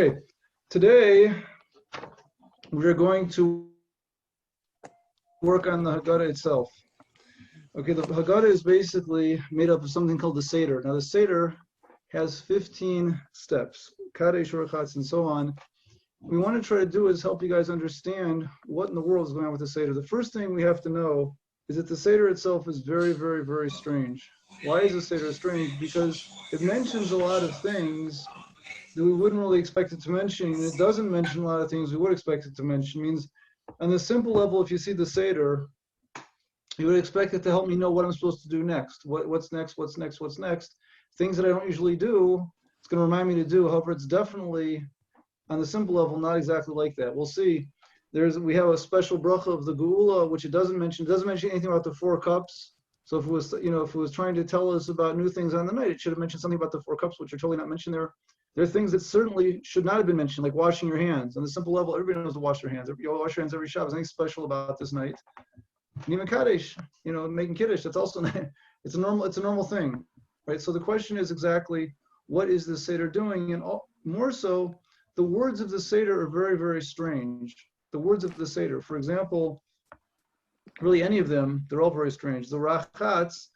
Okay, today we're going to work on the Haggadah itself. Okay, the Haggadah is basically made up of something called the Seder. Now the Seder has 15 steps, Kadesh, Urchatz, and so on. What we want to try to do is help you guys understand what in the world is going on with the Seder. The first thing we have to know is that the Seder itself is very, very, very strange. Why is the Seder strange? Because it mentions a lot of things that we wouldn't really expect it to mention, and it doesn't mention a lot of things we would expect it to mention. It means on the simple level, if you see the Seder, you would expect it to help me know what I'm supposed to do next. What's next, what's next, what's next. Things that I don't usually do, it's going to remind me to do. However, it's definitely, on the simple level, not exactly like that. We'll see. We have a special bracha of the Geula, which it doesn't mention. It doesn't mention anything about the 4 cups. So if it was trying to tell us about new things on the night, it should have mentioned something about the 4 cups, which are totally not mentioned there. There are things that certainly should not have been mentioned, like washing your hands. On the simple level, everybody knows to wash their hands. You wash your hands every Shabbos. There's nothing special about this night. And even Kaddish, making Kiddush, that's also it's a normal thing, right? So the question is exactly what is the Seder doing, and more so, the words of the Seder are very, very strange. The words of the Seder, for example, really any of them, they're all very strange. The rachatz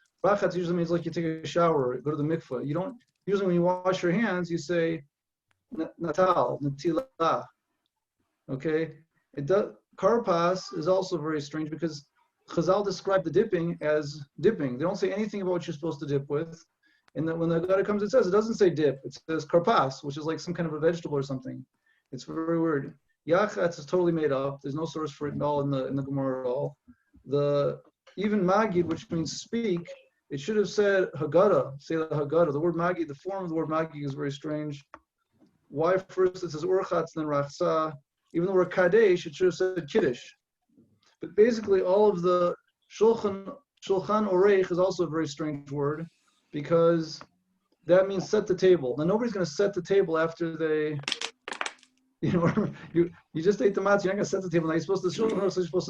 usually means like you take a shower, go to the mikveh. You don't usually when you wash your hands, you say natal, natilah. Okay, karpas is also very strange because Chazal described the dipping as dipping. They don't say anything about what you're supposed to dip with. And then when the Haggadah comes, it doesn't say dip. It says karpas, which is like some kind of a vegetable or something. It's very weird. Yachatz is totally made up. There's no source for it at all in the Gemara at all. Even Magid, which means speak, it should have said Haggadah, say the Haggadah. The word Magid, the form of the word Magid is very strange. Why first it says Urchatz, then Rachsa? Even the word Kadesh, it should have said Kiddush. But basically, all of the Shulchan Oreich is also a very strange word because that means set the table. Now, nobody's going to set the table after they, you just ate the matzah. You're not going to set the table. Now, you're supposed to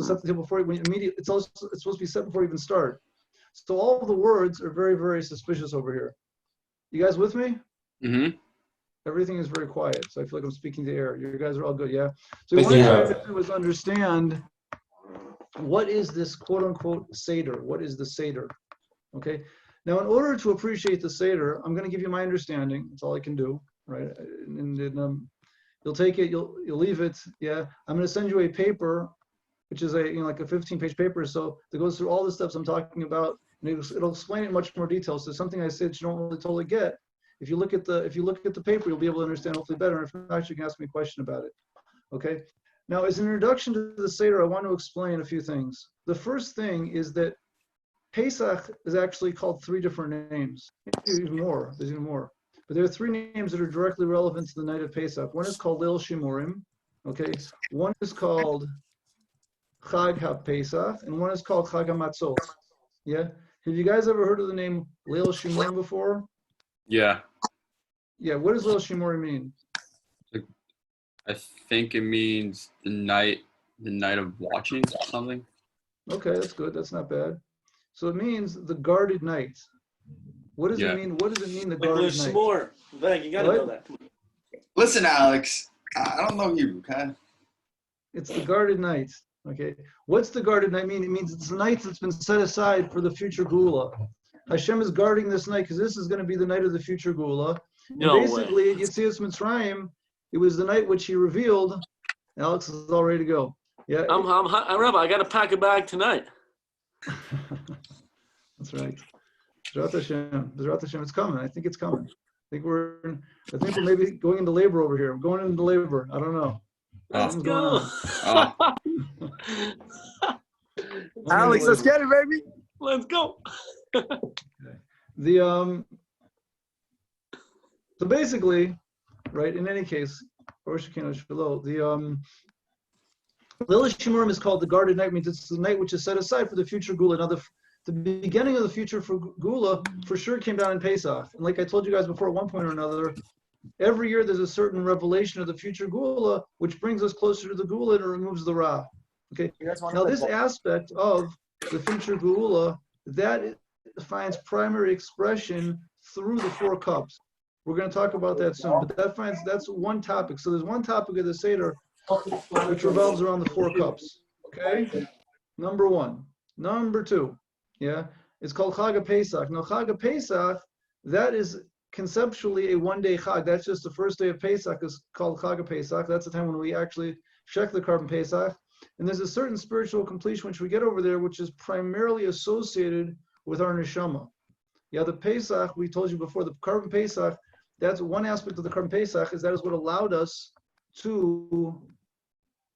set the table before it's supposed to be set before you even start. So all of the words are very, very suspicious over here. You guys with me? Mm-hmm. Everything is very quiet, so I feel like I'm speaking to air. You guys are all good, yeah? So what I try to do is understand what is this quote-unquote Seder? What is the Seder? Okay. Now, in order to appreciate the Seder, I'm going to give you my understanding. That's all I can do, right? And you'll take it, you'll leave it. Yeah. I'm going to send you a paper, which is like a 15-page paper, so that goes through all the steps I'm talking about, and it'll explain it in much more detail. So something I said you don't really totally get. If you look at the paper, you'll be able to understand hopefully better. And if not, you can ask me a question about it. Okay. Now, as an introduction to the Seder, I want to explain a few things. The first thing is that Pesach is actually called 3 different names. There's even more. But there are 3 names that are directly relevant to the night of Pesach. One is called Leil Shimurim. Okay. One is called Chag HaPesach, and one is called Chag HaMatzot. Yeah. Have you guys ever heard of the name Leil Shimurim before? Yeah. Yeah. What does Leil Shimurim mean? I think it means the night of watching something. Okay, that's good. That's not bad. So it means the guarded night. What does it mean? What does it mean, the guarded night? More. Veg, you gotta know that. Listen, Alex, I don't know you, okay? It's the guarded night. Okay. What's the guarded night mean? It means it's the night that's been set aside for the future Geula. Hashem is guarding this night because this is going to be the night of the future Geula. No basically, at Yetzias Mitzrayim, it was the night which he revealed. Alex is all ready to go. Yeah. I'm Rabbi, I got to pack a bag tonight. That's right. B'ezrat Hashem, it's coming. I think it's coming. I think we're maybe going into labor over here. I'm going into labor. I don't know. Let's go. Alex, let's get it, baby. Let's go. Okay. So basically, right, in any case, the Leil Shimurim is called the guarded night, means it's the night which is set aside for the future Geula. Now, the beginning of the future for Geula for sure came down in Pesach. And like I told you guys before, at one point or another, every year there's a certain revelation of the future Geula, which brings us closer to the Geula and removes the Ra. Okay. Now, this aspect of the future Geula, that finds primary expression through the 4 cups. We're going to talk about that soon. But that's one topic. So there's one topic of the Seder which revolves around the 4 cups. Okay? Number 1. Number 2. Yeah? It's called Chag Pesach. Now, Chag Pesach, that is conceptually a one-day Chag. That's just the first day of Pesach is called Chag Pesach. That's the time when we actually check the carbon Pesach. And there's a certain spiritual completion which we get over there, which is primarily associated with our neshama. Yeah, the Pesach, we told you before, the carbon Pesach, that's one aspect of the carbon Pesach, is that is what allowed us to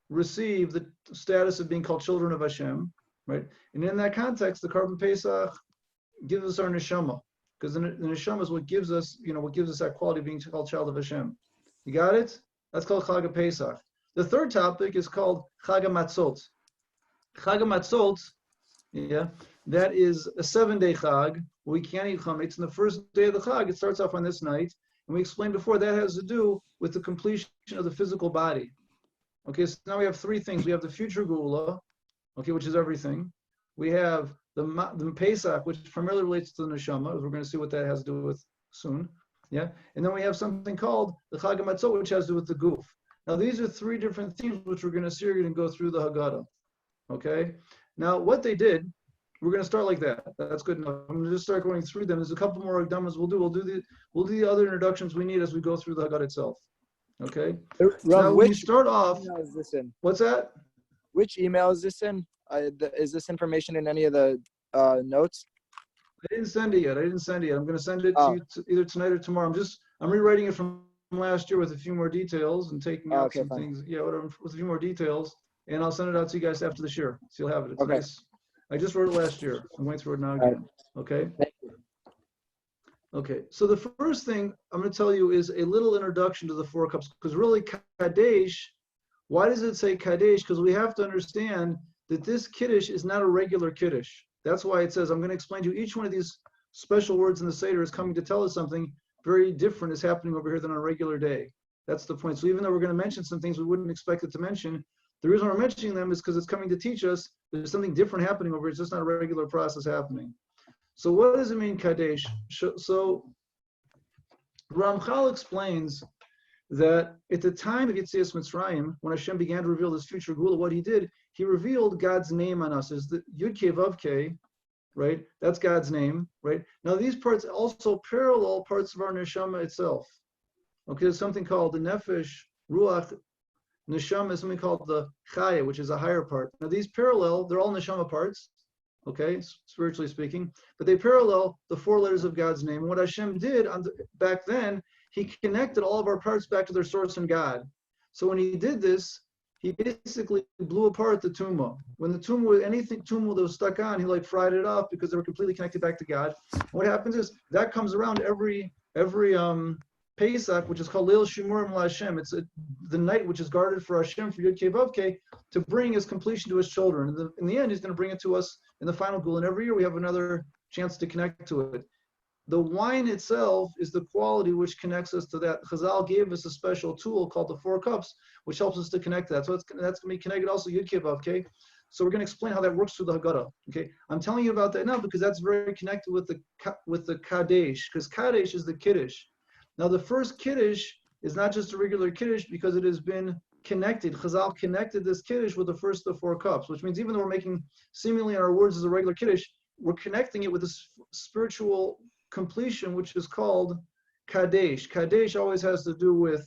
receive the status of being called children of Hashem, right? And in that context, the carbon Pesach gives us our neshama, because the neshama is what gives us, what gives us that quality of being called child of Hashem. You got it? That's called Chag Pesach. The third topic is called Chag Matzot. Chag Matzot, yeah, that is a 7-day Chag. We can't eat chametz. And the first day of the Chag, it starts off on this night. And we explained before that has to do with the completion of the physical body. Okay, so now we have 3 things. We have the future Geula, okay, which is everything. We have the Pesach, which primarily relates to the Neshama, as we're going to see what that has to do with soon. Yeah, and then we have something called the Chag Matzot, which has to do with the Guf. Now, these are 3 different themes which we're going to see. We're going to go through the Haggadah. Okay? Now, what they did, we're going to start like that. That's good enough. I'm going to just start going through them. There's a couple more Haggadahs we'll do. We'll do the other introductions we need as we go through the Haggadah itself. Okay? Now, when you start off, email is this in? What's that? Which email is this in? Is this information in any of the notes? I didn't send it yet. I'm going to send it to you either tonight or tomorrow. I'm rewriting it from last year with a few more details and taking out some things, whatever, with a few more details, and I'll send it out to you guys after the year, so you'll have it. It's nice. I just wrote it last year. I'm going through it now again. Okay. Okay. So the first thing I'm going to tell you is a little introduction to the 4 cups, because really Kadesh. Why does it say Kadesh? Because we have to understand that this Kiddush is not a regular Kiddush. That's why it says I'm going to explain to you each one of these special words in the Seder is coming to tell us something very different is happening over here than on a regular day. That's the point. So even though we're going to mention some things we wouldn't expect it to mention, the reason we're mentioning them is because it's coming to teach us there's something different happening over here. It's just not a regular process happening. So what does it mean, Kadesh? So Ramchal explains that at the time of Yetzias Mitzrayim, when Hashem began to reveal this future Geula, what he did, he revealed God's name on us. Is the Yud Kei Vav Kei, right? That's God's name, right? Now these parts also parallel parts of our neshama itself. Okay, there's something called the nefesh, ruach, neshama is something called the chaya, which is a higher part. Now these parallel, they're all neshama parts, okay, spiritually speaking, but they parallel the 4 letters of God's name. And what Hashem did back then, he connected all of our parts back to their source in God. So when he did this, he basically blew apart the tumah. When the tumah, anything tumah that was stuck on, he fried it off because they were completely connected back to God. And what happens is that comes around every Pesach, which is called Leil Shimurim LaHashem. It's the night which is guarded for Hashem, for Yud Kei Vav Kei, to bring his completion to his children. In the end, he's going to bring it to us in the final Geula. And every year we have another chance to connect to it. The wine itself is the quality which connects us to that. Chazal gave us a special tool called the 4 cups, which helps us to connect to that. So that's going to be connected also Yud Kei Vav Kei. So we're going to explain how that works through the Haggadah. Okay, I'm telling you about that now because that's very connected with the Kadesh, because Kadesh is the Kiddush. Now the first Kiddush is not just a regular Kiddush because it has been connected. Chazal connected this Kiddush with the first of the 4 cups, which means even though we're making seemingly our words as a regular Kiddush, we're connecting it with this spiritual completion, which is called Kadesh. Kadesh always has to do with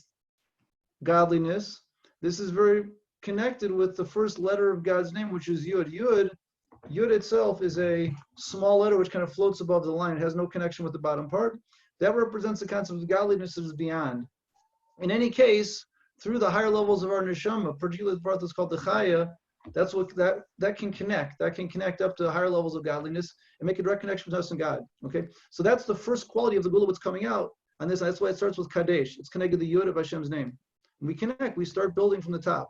godliness. This is very connected with the first letter of God's name, which is Yud. Yud itself is a small letter which kind of floats above the line. It has no connection with the bottom part. That represents the concept of godliness that is beyond. In any case, through the higher levels of our neshama, particularly the part that's called the chaya, that's what that can connect. That can connect up to higher levels of godliness and make a direct connection between us and God. Okay, so that's the first quality of the Geula, what's coming out on this. That's why it starts with Kadesh. It's connected to the Yud of Hashem's name. And we connect. We start building from the top.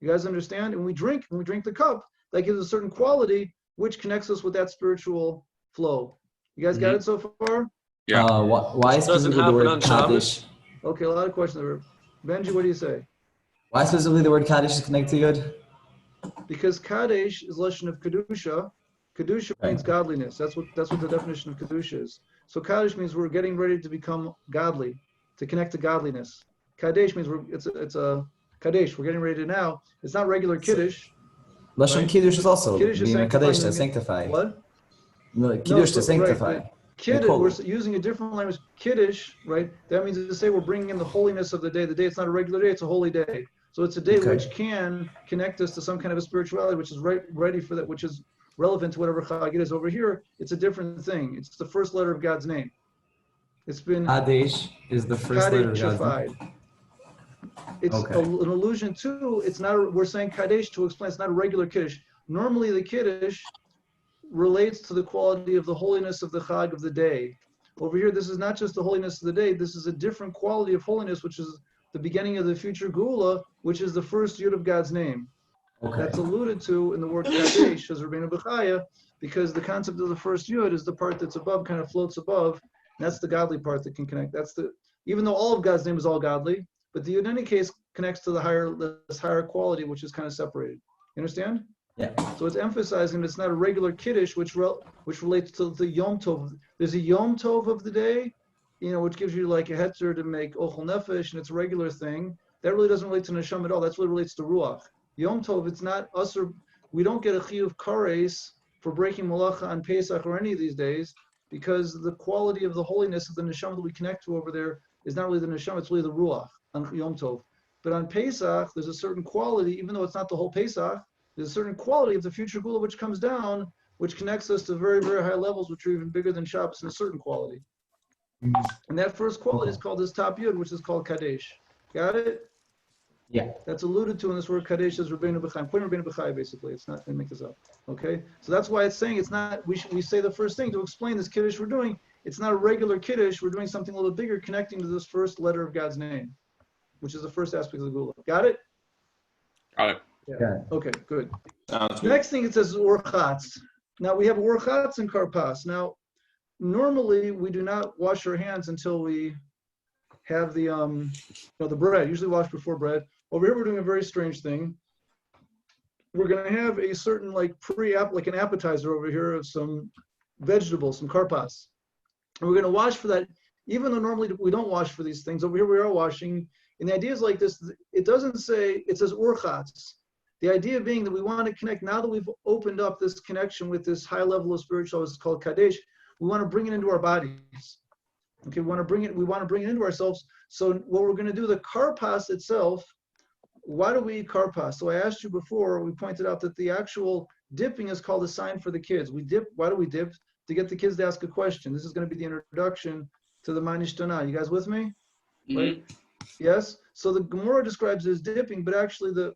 You guys understand? And when we drink the cup, that gives a certain quality which connects us with that spiritual flow. You guys got it so far? Yeah. Why specifically the word Kaddish? Okay, a lot of questions there. Benji, what do you say? Why specifically the word Kaddish is connected to Yud? Because Kadesh is lashon of Kedusha. Kedusha means godliness. That's what the definition of Kedusha is. So Kaddish means we're getting ready to become godly, to connect to godliness. Kadesh means it's a Kadesh. We're getting ready to now. It's not regular Kiddush. Lashon Right? Kiddush is also Kiddush is being a sanctifying Kadesh, to the- sanctify. What? No, No, Kiddush to so- right, sanctify. but Kiddush, we're using a different language. Kiddush, right? That means to say we're bringing in the holiness of the day. The day, it's not a regular day, it's a holy day. So it's a day Okay. which can connect us to some kind of a spirituality, which is ready for that, which is relevant to whatever Haggadah is. Over here, it's a different thing. It's the first letter of God's name. It's been Kadesh is the first letter of God's name. Kadeshified. It's Okay. an allusion to, it's not, we're saying Kadesh to explain, it's not a regular Kiddush. Normally the Kiddush relates to the quality of the holiness of the Chag of the day. Over here, this is not just the holiness of the day, this is a different quality of holiness, which is the beginning of the future Geula, which is the first Yud of God's name. Okay. That's alluded to in the word Kadesh, as Rabbeinu Bechaya, because the concept of the first Yud is the part that's above, kind of floats above, and that's the godly part that can connect. That's the, even though all of God's name is all godly, but the Yud in any case connects to this higher quality, which is kind of separated. You understand? Yeah. So it's emphasizing that it's not a regular Kiddush, which relates to the Yom Tov. There's a Yom Tov of the day, which gives you like a hetzer to make Ochel Nefesh, and it's a regular thing. That really doesn't relate to Neshama at all. That's what relates to Ruach. Yom Tov, it's not us, or we don't get a Chiyuv Kares for breaking Malacha on Pesach or any of these days, because the quality of the holiness of the Neshama that we connect to over there is not really the Neshama, it's really the Ruach on Yom Tov. But on Pesach, there's a certain quality, even though it's not the whole Pesach, there's a certain quality of the future Gula which comes down, which connects us to very, very high levels, which are even bigger than Shabbos in a certain quality. And that first quality is called this top Yud, which is called Kadesh. Got it? Yeah. That's alluded to in this word Kadesh as Rabbeinu Bechai. I'm putting Rabbeinu Bechai basically. It's not, I didn't make this up. Okay? So that's why it's saying it's not, we say the first thing to explain this Kiddush we're doing, it's not a regular Kiddush, we're doing something a little bigger connecting to this first letter of God's name, which is the first aspect of the Gula. Got it? Got it. Yeah. Okay, good. Sounds good. Next thing it says is Orchatz. Now we have Orchatz and Karpas. Now, normally we do not wash our hands until we have the the bread. Usually wash before bread. Over here we're doing a very strange thing. We're going to have a certain like an appetizer over here of some vegetables, some karpas. And we're going to wash for that, even though normally we don't wash for these things. Over here we are washing. And the idea is like this. It doesn't say, it says Orchatz. The idea being that we want to connect, now that we've opened up this connection with this high level of spiritual, it's called Kadesh, we want to bring it into our bodies. Okay, we want to bring it into ourselves. So what we're going to do, the karpas itself, why do we eat karpas? So I asked you before, we pointed out that the actual dipping is called a sign for the kids. We dip, why do we dip? To get the kids to ask a question. This is going to be the introduction to the Manishtana. You guys with me? Mhm. Right? Yes? So the Gemara describes it as dipping, but actually the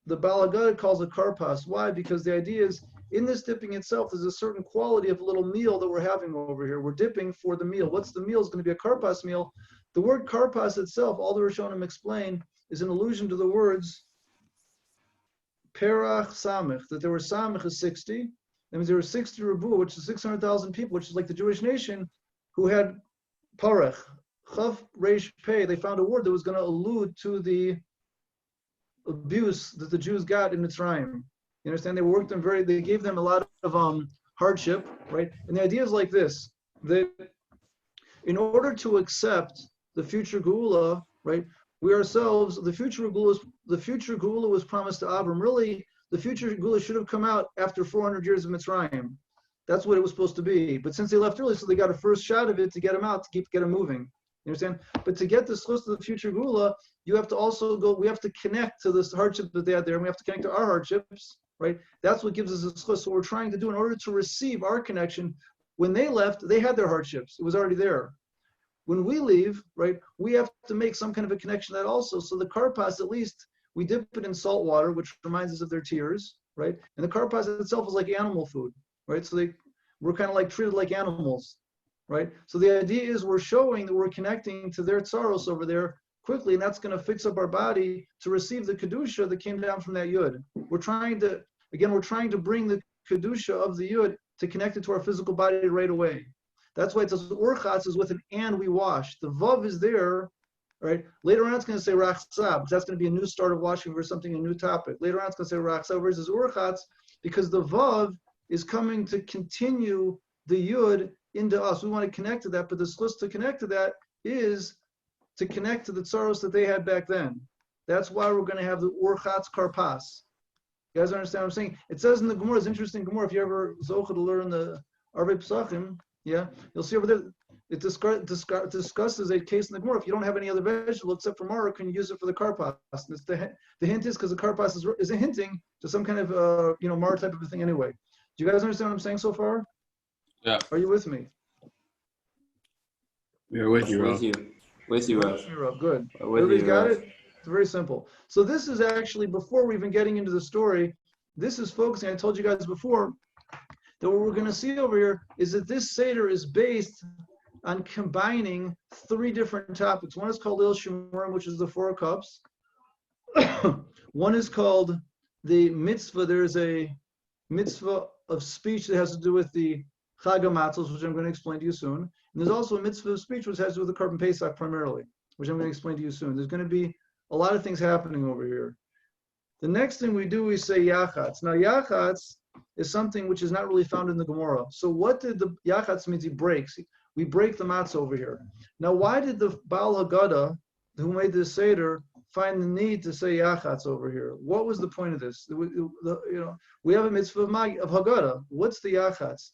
Haggadah calls it karpas. Why? Because the idea is, in this dipping itself, there's a certain quality of a little meal that we're having over here. We're dipping for the meal. What's the meal? It's going to be a karpas meal. The word karpas itself, all the Rishonim explain, is an allusion to the words perach samich, that there were samich is 60. That means there were 60 Rabu, which is 600,000 people, which is like the Jewish nation, who had parach, chav reish pei. They found a word that was going to allude to the abuse that the Jews got in Mitzrayim. You understand? They gave them a lot of hardship, right? And the idea is like this, that in order to accept the future Geula, right, we ourselves, the future Geula was promised to Abram. Really, the future Geula should have come out after 400 years of Mitzrayim. That's what it was supposed to be. But since they left early, so they got a first shot of it to get them out, to get them moving. You understand? But to get this close to the future Geula, you have to also we have to connect to this hardship that they had there, and we have to connect to our hardships, right? That's what gives us this chus. So we're trying to do in order to receive our connection. When they left, they had their hardships. It was already there. When we leave, right, we have to make some kind of a connection to that also. So the karpas, at least, we dip it in salt water, which reminds us of their tears, right? And the karpas itself is like animal food, right? So we're kind of like treated like animals, right? So the idea is we're showing that we're connecting to their tsaros over there quickly, and that's going to fix up our body to receive the kedusha that came down from that yud. We're trying to bring the kedusha of the yud to connect it to our physical body right away. That's why it says Orchatz is with an and we wash. The vav is there, right? Later on it's going to say rachsa, because that's going to be a new start of washing for something, a new topic. Later on it's going to say rachsa versus Orchatz, because the vav is coming to continue the yud into us. We want to connect to that, but the schus to connect to that is to connect to the tsaros that they had back then. That's why we're going to have the urchatz karpas. You guys understand what I'm saying? It says in the Gemara, it's interesting Gemara, if you ever zocha to learn the Arvei Pesachim, yeah, you'll see over there, it discusses a case in the Gemara. If you don't have any other vegetable except for maror, can you use it for the karpas? And it's the hint is because the karpas is a hinting to some kind of maror type of a thing anyway. Do you guys understand what I'm saying so far? Yeah. Are you with me? We're with you, Rob. With you, Rob. Good. With Everybody's you, got Rob. it? It's very simple. So this is actually, before we're even getting into the story, this is focusing, I told you guys before, that what we're going to see over here is that this Seder is based on combining 3 different topics. One is called Il Shimurim, which is the 4 cups. One is called the mitzvah. There's a mitzvah of speech that has to do with the Haggadah, which I'm going to explain to you soon. And there's also a mitzvah of speech which has to do with the Korban Pesach primarily, which I'm going to explain to you soon. There's going to be a lot of things happening over here. The next thing we do, we say yachatz. Now yachatz is something which is not really found in the Gemara. So what did the yachatz means? He breaks. We break the matzah over here. Now why did the Baal Haggadah, who made this Seder, find the need to say yachatz over here? What was the point of this? We have a mitzvah of Haggadah. What's the yachatz?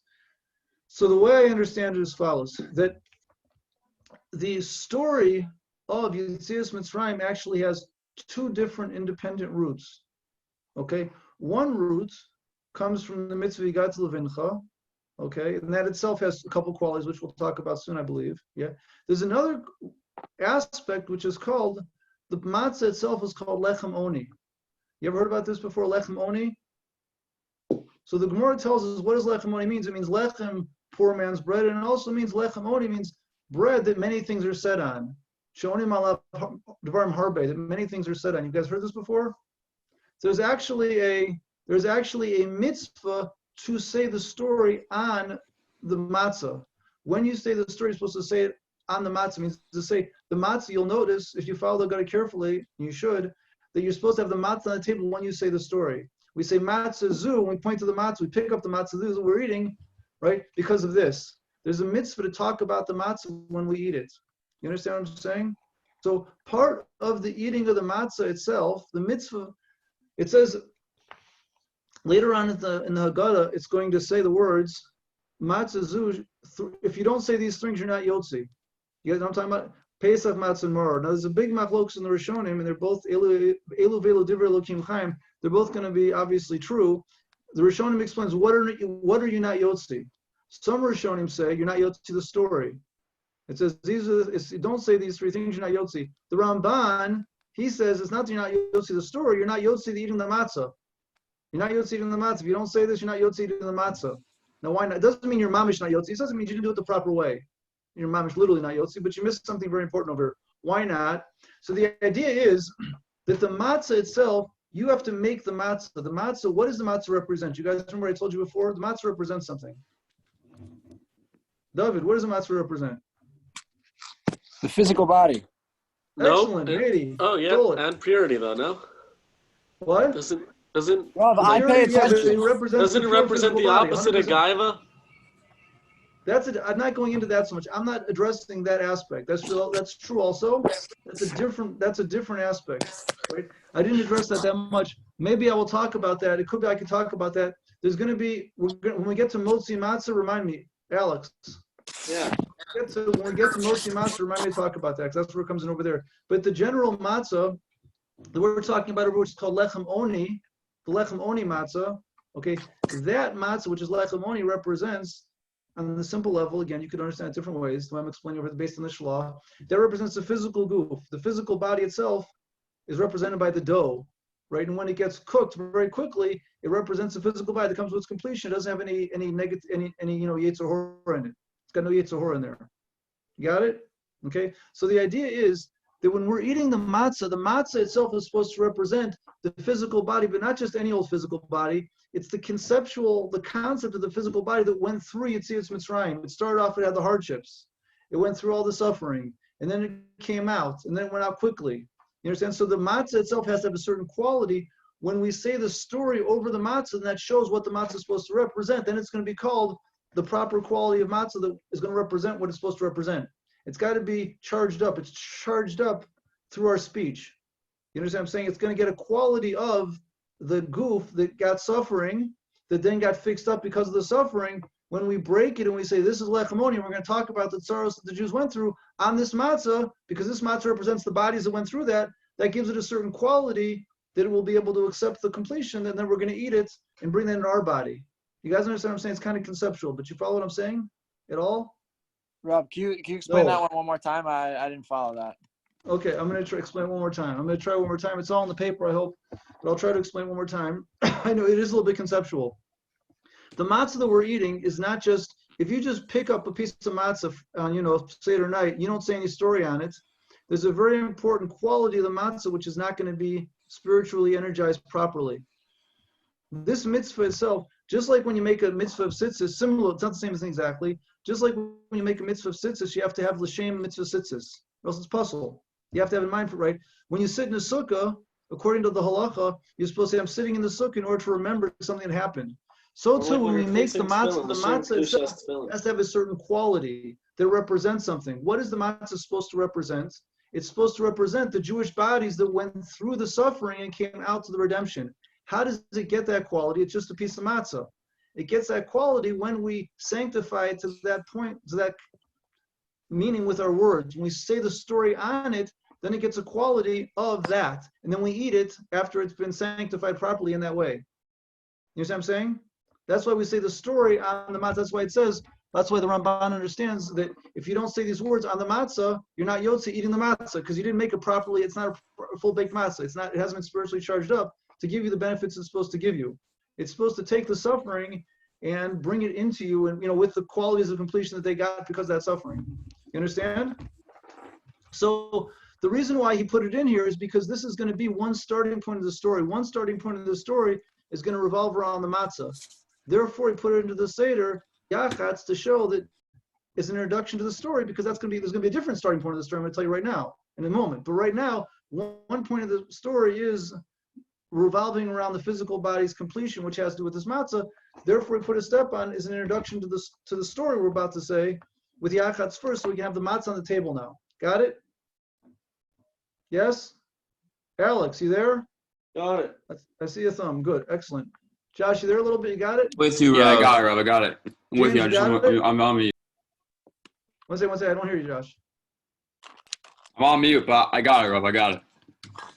So the way I understand it is as follows: that the story of Yetzias Mitzrayim actually has 2 different independent roots. Okay, one root comes from the mitzvah Yigat Levincha. Okay, and that itself has a couple qualities which we'll talk about soon, I believe. Yeah, there's another aspect which is called, the matzah itself is called lechem oni. You ever heard about this before? Lechem oni. So the Gemara tells us what does lechem oni means. It means lechem, poor man's bread, and it also means lechem oni means bread that many things are said on. Shonim alav devarim harbe, that many things are said on. You guys heard this before? So there's actually a mitzvah to say the story on the matzah. When you say the story, you're supposed to say it on the matzah. It means to say the matzah. You'll notice if you follow the Haggadah carefully, you should, that you're supposed to have the matzah on the table when you say the story. We say matzah zu, when we point to the matzah, we pick up the matzah zu that we're eating, right? Because of this. There's a mitzvah to talk about the matzah when we eat it. You understand what I'm saying? So part of the eating of the matzah itself, the mitzvah, it says later on in the Haggadah, it's going to say the words matzah zu. If you don't say these things, you're not yotzi. You guys know what I'm talking about? Pesach, matzah, and maror. Now there's a big machlokus in the Rishonim, and they're both elu velu divrei Elokim chaim. They're both going to be obviously true. The Rishonim explains what are you not yotzi. Some Rishonim say you're not yotzi the story. It says don't say these 3 things, you're not yotzi. The Ramban, he says it's not that you're not yotzi the story, you're not yotzi the eating the matzah. You're not yotzi eating the matzah. If you don't say this, you're not yotzi eating the matzah. Now why not? It doesn't mean you're mamish not yotzi. It doesn't mean you didn't do it the proper way. You're mamish literally not yotzi, but you missed something very important over here. Why not? So the idea is that the matzah itself, you have to make the matzah. The matzah, what does the matzah represent? You guys remember I told you before? The matzah represents something. David, what does the matzah represent? The physical body. No. Excellent, Katie. Oh yeah, Bullet. and purity though. No. What? Doesn't Well, I pay attention. It represents it represent the opposite of gaiva? I'm not going into that so much. I'm not addressing that aspect. That's true also. That's a different aspect. Right? I didn't address that much. Maybe I will talk about that. It could be I could talk about that. There's going to be, when we get to Motzi Matzah, remind me, Alex. Yeah. When we get to Motzi Matzah, remind me to talk about that, because that's where it comes in over there. But the general matzah that we're talking about, which is called lechem oni, the lechem oni matzah, okay, that matzah, which is lechem oni, represents, on the simple level, again, you can understand it different ways, the way I'm explaining over based on the Shlah, that represents the physical goof. The physical body itself is represented by the dough, right? And when it gets cooked very quickly, it represents the physical body that comes with its completion. It doesn't have any negative, any Yetzer Hora in it. It's got no Yetzer Hora in there. You got it? Okay. So the idea is that when we're eating the matzah itself is supposed to represent the physical body, but not just any old physical body. It's the concept of the physical body that went through Yetzias Mitzrayim. It started off, it had the hardships. It went through all the suffering, and then it came out, and then it went out quickly. You understand? So the matzah itself has to have a certain quality. When we say the story over the matzah, and that shows what the matzah is supposed to represent, then it's going to be called the proper quality of matzah that is going to represent what it's supposed to represent. It's got to be charged up. It's charged up through our speech. You understand what I'm saying? It's going to get a quality of the goof that got suffering, that then got fixed up because of the suffering. When we break it and we say, this is lechamoni, we're going to talk about the sorrows that the Jews went through on this matzah, because this matzah represents the bodies that went through that, that gives it a certain quality that it will be able to accept the completion, and then we're going to eat it and bring that into our body. You guys understand what I'm saying? It's kind of conceptual, but you follow what I'm saying at all? Rob, can you explain No. that one more time? I didn't follow that. Okay, I'm going to try explain one more time. I'm going to try one more time. It's all in the paper, I hope, but I'll try to explain one more time. I know it is a little bit conceptual. The matzah that we're eating is not just, if you just pick up a piece of matzah on, Seder night, you don't say any story on it. There's a very important quality of the matzah which is not going to be spiritually energized properly. This mitzvah itself, just like when you make a mitzvah of tzitzis, similar, it's not the same thing exactly. Just like when you make a mitzvah of tzitzis, you have to have l'shem mitzvah tzitzis, or else it's puzzle. You have to have in mind for right. When you sit in a sukkah, according to the halacha, you're supposed to say, I'm sitting in the sukkah in order to remember something that happened. So too, when we make the matzah itself has to have a certain quality that represents something. What is the matzah supposed to represent? It's supposed to represent the Jewish bodies that went through the suffering and came out to the redemption. How does it get that quality? It's just a piece of matzah. It gets that quality when we sanctify it to that point, to that meaning with our words. When we say the story on it, then it gets a quality of that. And then we eat it after it's been sanctified properly in that way. You see what I'm saying? That's why we say the story on the matzah. That's why it says, that's why the Ramban understands that if you don't say these words on the matzah, you're not yotze eating the matzah, because you didn't make it properly. It's not a full baked matzah. It hasn't been spiritually charged up to give you the benefits it's supposed to give you. It's supposed to take the suffering and bring it into you, and with the qualities of completion that they got because of that suffering. You understand? So the reason why he put it in here is because this is going to be one starting point of the story. One starting point of the story is going to revolve around the matzah. Therefore, he put it into the Seder, Yachatz, to show that it's an introduction to the story, because there's going to be a different starting point of the story. I'm going to tell you right now, in a moment. But right now, one point of the story is revolving around the physical body's completion, which has to do with this matzah. Therefore, we put a step on is an introduction to the story we're about to say with Yachatz first, so we can have the matzah on the table now. Got it? Yes? Alex, you there? Got it. I see a thumb. Good. Excellent. Josh, you there a little bit? You got it? With you, Yeah, I Rob. got it, Rob. I got it. I'm with James, you. you got it? I'm on mute. One second. I don't hear you, Josh. I'm on mute, but I got it, Rob. I got it.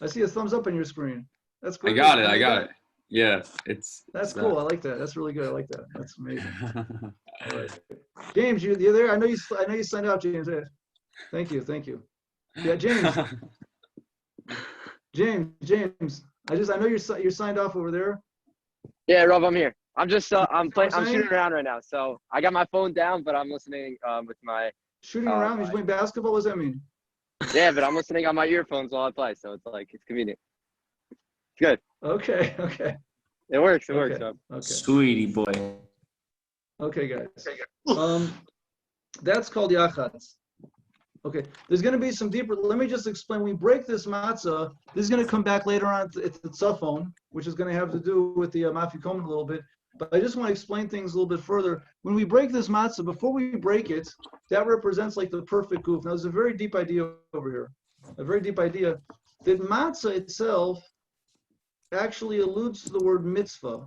I see a thumbs up on your screen. That's I great. got it. I got it. Yeah, That's cool. I like that. That's really good. I like that. That's amazing. All right. James, you there? I know you signed out, James. Thank you. Yeah, James. James. I know you're signed off over there. Yeah, Rob, I'm here. I'm just I'm saying? shooting around right now. So I got my phone down, but I'm listening with my Shooting around. You're playing basketball. What does that mean? yeah, but I'm listening on my earphones while I play, so it's convenient. It's good. Okay. It works. Okay. Rob. Okay. Sweetie boy. Okay, guys. That's called Yachatz. Okay, there's going to be some deeper. Let me just explain. We break this matzah. This is going to come back later on at the tzafon, which is going to have to do with the mafikomen a little bit. But I just want to explain things a little bit further. When we break this matzah, before we break it, that represents like the perfect goof. Now, there's a very deep idea over here. A very deep idea that matzah itself actually alludes to the word mitzvah.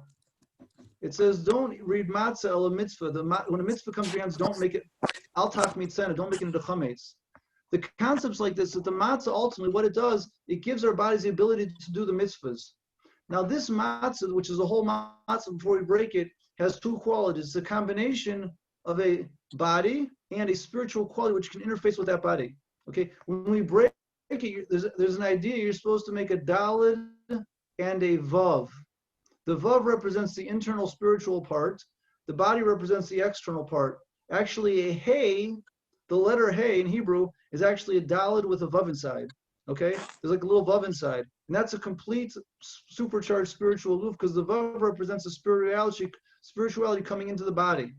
It says, don't read matzah el a mitzvah. When a mitzvah comes to your hands, don't make it al tach mitzvah, don't make it into chametz. The concept's like this, that the matzah ultimately, what it does, it gives our bodies the ability to do the mitzvahs. Now this matzah, which is a whole matzah before we break it, has two qualities. It's a combination of a body and a spiritual quality which can interface with that body. Okay, when we break it, there's an idea you're supposed to make a daled and a vav. The vav represents the internal spiritual part. The body represents the external part. Actually, a hey, the letter hey in Hebrew is actually a daled with a vav inside. Okay, there's like a little vav inside, and that's a complete supercharged spiritual luf, because the vav represents the spirituality coming into the body.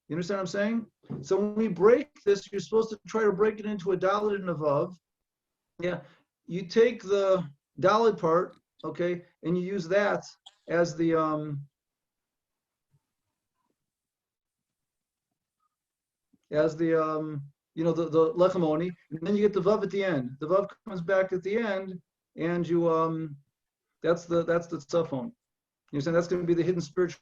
You understand what I'm saying? So when we break this, you're supposed to try to break it into a daled and a vav. Yeah, you take the daled part, okay, and you use that as the as the the lechamoni, and then you get the vav at the end. The vav comes back at the end, and you that's the tzafon. You're saying that's going to be the hidden spirituality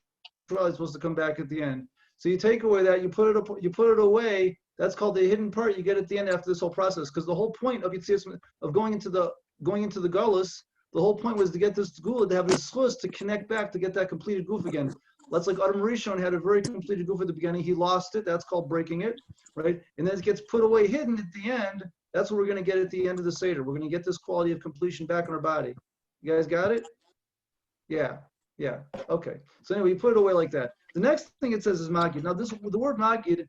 supposed to come back at the end. So you take away that, you put it away. That's called the hidden part you get at the end after this whole process. Because the whole point of Yitzias, of going into the Galus, the whole point was to get this gula, to have this chus, to connect back, to get that completed goof again. That's like Adam Rishon had a very completed goof at the beginning. He lost it. That's called breaking it, right? And then it gets put away, hidden at the end. That's what we're going to get at the end of the Seder. We're going to get this quality of completion back in our body. You guys got it? Yeah. Okay. So anyway, you put it away like that. The next thing it says is Magid. Now, the word Magid,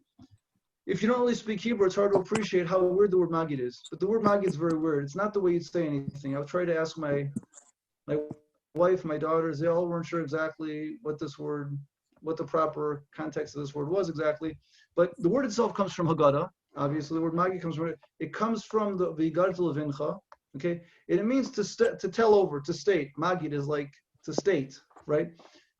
if you don't really speak Hebrew, it's hard to appreciate how weird the word Magid is. But the word Magid is very weird. It's not the way you'd say anything. I'll try to ask my wife, my daughters. They all weren't sure exactly what the proper context of this word was exactly. But the word itself comes from Haggadah. Obviously, the word Magid comes from it. It comes from the V'yigadah Levincha. Okay, and it means to tell over, to state. Magid is like to state, right?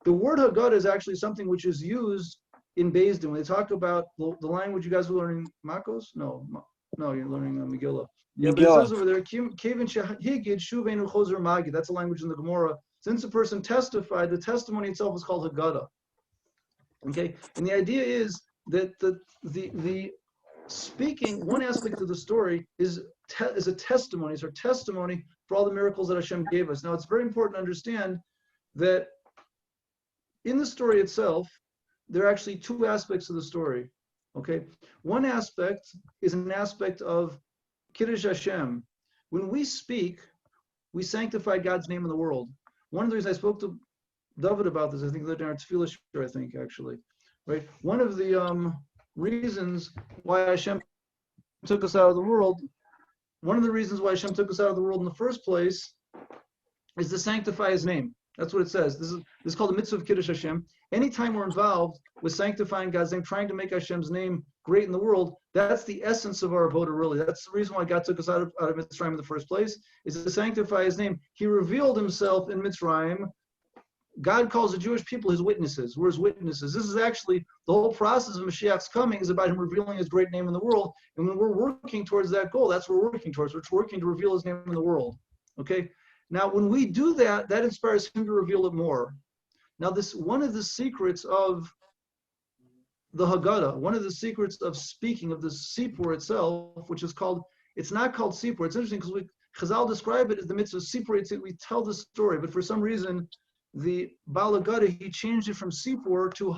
The word Haggadah is actually something which is used in Beis Din when they talk about the language you guys were learning. Makos? No, you're learning Megillah. Yeah, but it says over there, Kevin Shehigid Shuveinu Chozer Magid. That's a language in the Gemara. Since a person testified, the testimony itself is called Haggadah. Okay, and the idea is that the speaking, one aspect of the story is a testimony. It's our testimony for all the miracles that Hashem gave us. Now, it's very important to understand that in the story itself, there are actually two aspects of the story. Okay, one aspect is an aspect of Kiddush Hashem. When we speak, we sanctify God's name in the world. One of the reasons I spoke to David about this, I think, in our tefillah shir, I think, actually, right? One of the reasons why Hashem took us out of the world, one of the reasons why Hashem took us out of the world in the first place is to sanctify His name. That's what it says. This is called the mitzvah of Kiddush Hashem. Anytime we're involved with sanctifying God's name, trying to make Hashem's name great in the world, that's the essence of our avodah, really. That's the reason why God took us out of Mitzrayim in the first place, is to sanctify His name. He revealed Himself in Mitzrayim. God calls the Jewish people His witnesses. We're His witnesses. This is actually the whole process of Mashiach's coming is about Him revealing His great name in the world. And when we're working towards that goal, that's what we're working towards. We're working to reveal His name in the world. Okay? Now, when we do that, that inspires Him to reveal it more. Now, one of the secrets of the Haggadah, one of the secrets of speaking of the Sipur itself, which is called, it's not called Sipur. It's interesting because Chazal describe it as the mitzvah Sipur. We tell the story, but for some reason, the Baal Haggadah, he changed it from Sipur to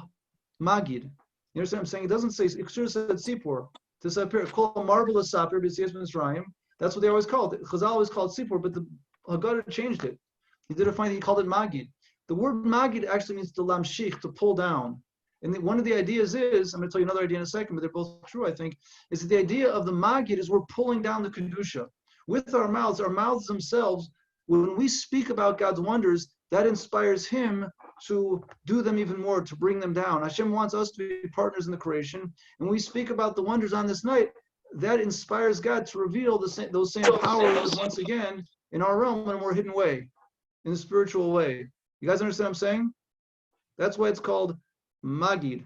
Magid. You understand what I'm saying? It doesn't say, it should have said Sipur. To Sapir, it's called marvelous Sapir, B'Siyas Mitzrayim. That's what they always called it. Chazal always called Sipur, but the Haggadah changed it. He did a funny thing, he called it Magid. The word Magid actually means to lamshich, to pull down. And one of the ideas is, I'm going to tell you another idea in a second, but they're both true, I think, is that the idea of the Magid is we're pulling down the Kedusha. With our mouths themselves, when we speak about God's wonders, that inspires Him to do them even more, to bring them down. Hashem wants us to be partners in the creation. And when we speak about the wonders on this night, that inspires God to reveal those same powers once again in our realm in a more hidden way, in a spiritual way. You guys understand what I'm saying? That's why it's called Magid.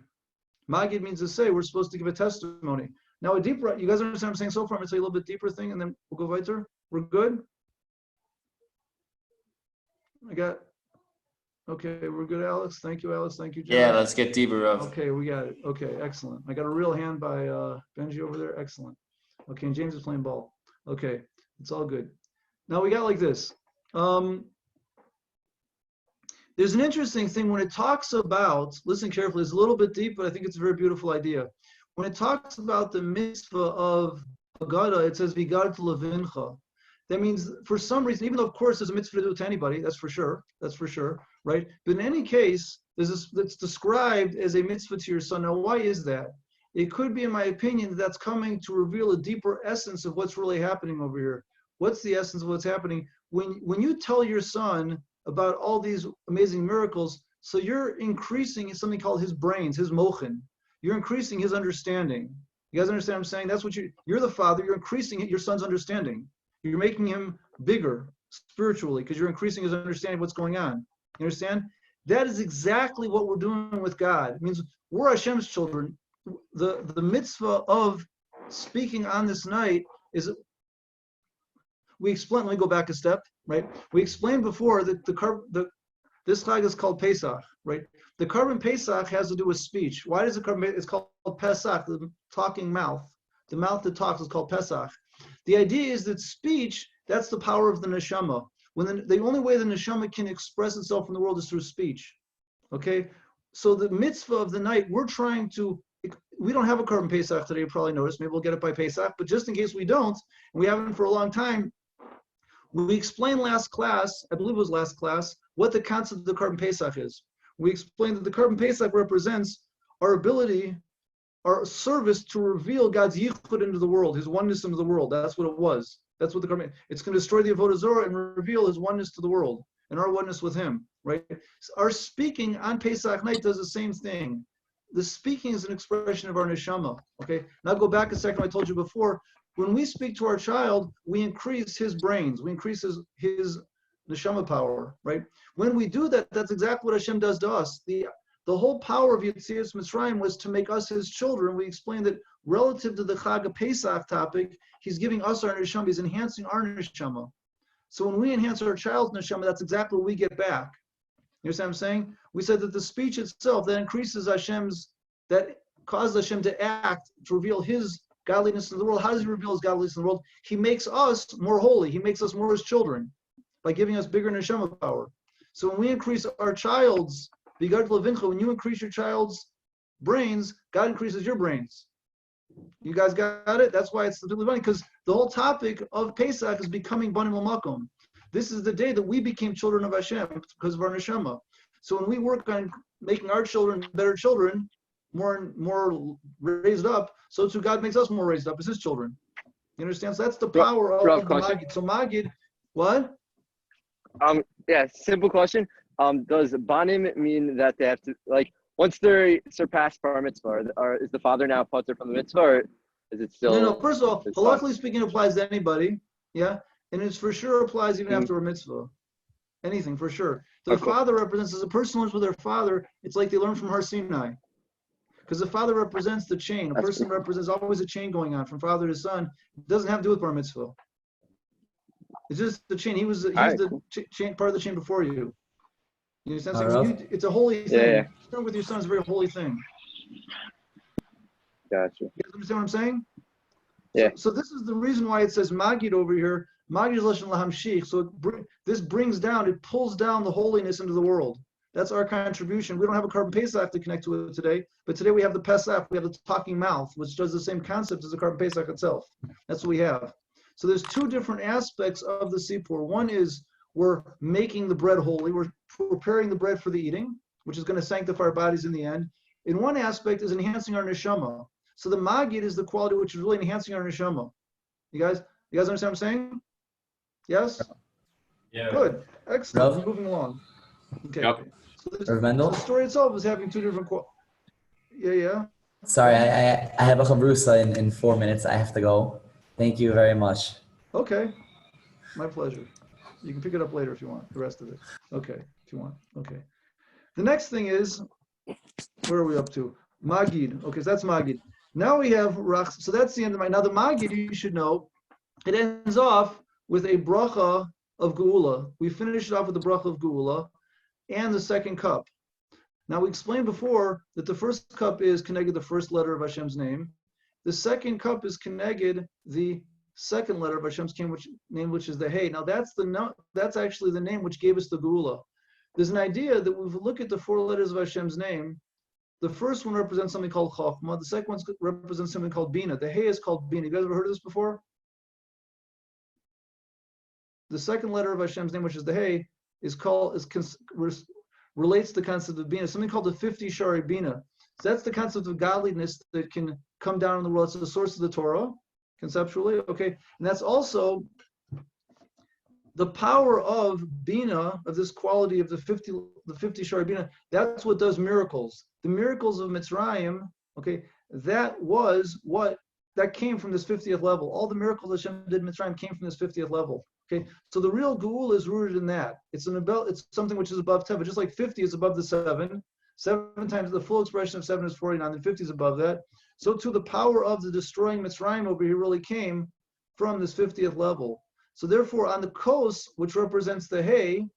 Magid means to say, we're supposed to give a testimony. Now, you guys understand what I'm saying so far? I'm going to say a little bit deeper thing, and then we'll go weiter. We're good? Okay, we're good, Alex. Thank you, Alex. Thank you, John. Yeah, let's get deeper, Rav. Okay, we got it. Okay, excellent. I got a real hand by Benji over there. Excellent. Okay, and James is playing ball. Okay, it's all good. Now we got like this. There's an interesting thing when it talks about, listen carefully, it's a little bit deep, but I think it's a very beautiful idea. When it talks about the mitzvah of Haggadah, it says, V'yigadah levincha. That means, for some reason, even though, of course, there's a mitzvah to do it to anybody, that's for sure, right? But in any case, it's described as a mitzvah to your son. Now, why is that? It could be, in my opinion, that's coming to reveal a deeper essence of what's really happening over here. What's the essence of what's happening? When you tell your son about all these amazing miracles, so you're increasing something called his brains, his mochin. You're increasing his understanding. You guys understand what I'm saying? That's what you're the father, you're increasing your son's understanding. You're making him bigger spiritually because you're increasing his understanding of what's going on. You understand? That is exactly what we're doing with God. It means we're Hashem's children. the mitzvah of speaking on this night is, we explained, let me go back a step, right? We explained before that this Chag is called Pesach, right? The carbon Pesach has to do with speech. Why does it's called Pesach, the talking mouth? The mouth that talks is called Pesach. The idea is that speech, that's the power of the neshama. When the only way the neshama can express itself in the world is through speech, okay? So the mitzvah of the night, we don't have a carbon Pesach today, you probably noticed. Maybe we'll get it by Pesach, but just in case we don't, and we haven't for a long time, we explained last class, I believe it was last class, what the concept of the carbon Pesach is. We explained that the carbon Pesach represents our ability, our service to reveal God's yichud into the world, His oneness into the world. That's what it was. That's what the carbon. It's going to destroy the avodah zarah and reveal His oneness to the world and our oneness with Him. Right? So our speaking on Pesach night does the same thing. The speaking is an expression of our neshama. Okay. Now go back a second. I told you before. When we speak to our child, we increase his brains. We increase his neshama power. Right? When we do that, that's exactly what Hashem does to us. The whole power of Yetzias Mitzrayim was to make us His children. We explained that relative to the Chag Pesach topic, He's giving us our neshama. He's enhancing our neshama. So when we enhance our child's neshama, that's exactly what we get back. You understand what I'm saying? We said that the speech itself that increases that causes Hashem to act, to reveal His godliness in the world. How does He reveal His godliness in the world? He makes us more holy. He makes us more His children by giving us bigger neshama power. So when we increase our child's when you increase your child's brains, God increases your brains. You guys got it? That's why it's the funny, because the whole topic of Pesach is becoming Banim L'Makom. This is the day that we became children of Hashem because of our neshama. So when we work on making our children better children, more and more raised up, so too God makes us more raised up as His children. You understand? So that's the power of the Magid. So Magid, what? Yeah, simple question. Does Banim mean that they have to, like, once they're surpassed bar mitzvah, is the father now patur from the mitzvah, or is it still? No. First of all, halakhically speaking, it applies to anybody. Yeah, and it's for sure applies even after a mitzvah. Anything for sure. The father represents, as a person learns with their father, it's like they learn from Har Sinai, because the father represents the chain. A person represents always a chain going on from father to son. It doesn't have to do with bar mitzvah. It's just the chain. He's the chain, part of the chain before you. You understand? So it's a holy thing. Yeah. Sharing with your son is a very holy thing. Gotcha. You understand what I'm saying? Yeah. So this is the reason why it says Magid over here. Magid is Lashon Lahamshich. So this brings down, it pulls down the holiness into the world. That's our contribution. We don't have a carbon Pesach to connect to it today, but today we have the Pesach, we have the talking mouth, which does the same concept as the carbon Pesach itself. That's what we have. So there's two different aspects of the Sipur. One is we're making the bread holy. We're preparing the bread for the eating, which is going to sanctify our bodies in the end. And one aspect is enhancing our neshama. So the Magid is the quality which is really enhancing our neshama. You guys understand what I'm saying? Yes? Yeah. Good. Excellent. Rav? Moving along. Okay. Yep. So Mendel? the story itself is having two different Yeah. Sorry, I have a chavrusa in 4 minutes. I have to go. Thank you very much. Okay. My pleasure. You can pick it up later if you want, the rest of it. Okay, if you want. Okay. The next thing is, where are we up to? Magid. Okay, so that's Magid. Now we have Rach. So that's the end of my. Now the Magid, you should know, it ends off with a bracha of Geula. We finished it off with the bracha of Geula and the second cup. Now we explained before that the first cup is connected the first letter of Hashem's name. The second cup is connected the second letter of Hashem's name, which is the Hey. Now that's actually the name which gave us the Geula. There's an idea that when we look at the four letters of Hashem's name, the first one represents something called Chachma. The second one represents something called Bina. The Hey is called Bina. You guys ever heard of this before? The second letter of Hashem's name, which is the Hey, relates to the concept of Bina. Something called the 50 Shari Bina. So that's the concept of godliness that can come down in the world. It's the source of the Torah, conceptually. Okay, and that's also the power of Bina, of this quality of the 50 Shari Bina. That's what does miracles. The miracles of Mitzrayim, okay, that came from this 50th level. All the miracles Hashem did in Mitzrayim came from this 50th level. Okay, so the real Geula is rooted in that. It's something which is above Teva. Just like 50 is above the 7, 7 times the full expression of 7 is 49, and 50 is above that. So too the power of the destroying Mitzrayim over here really came from this 50th level. So therefore on the kos, which represents the hay,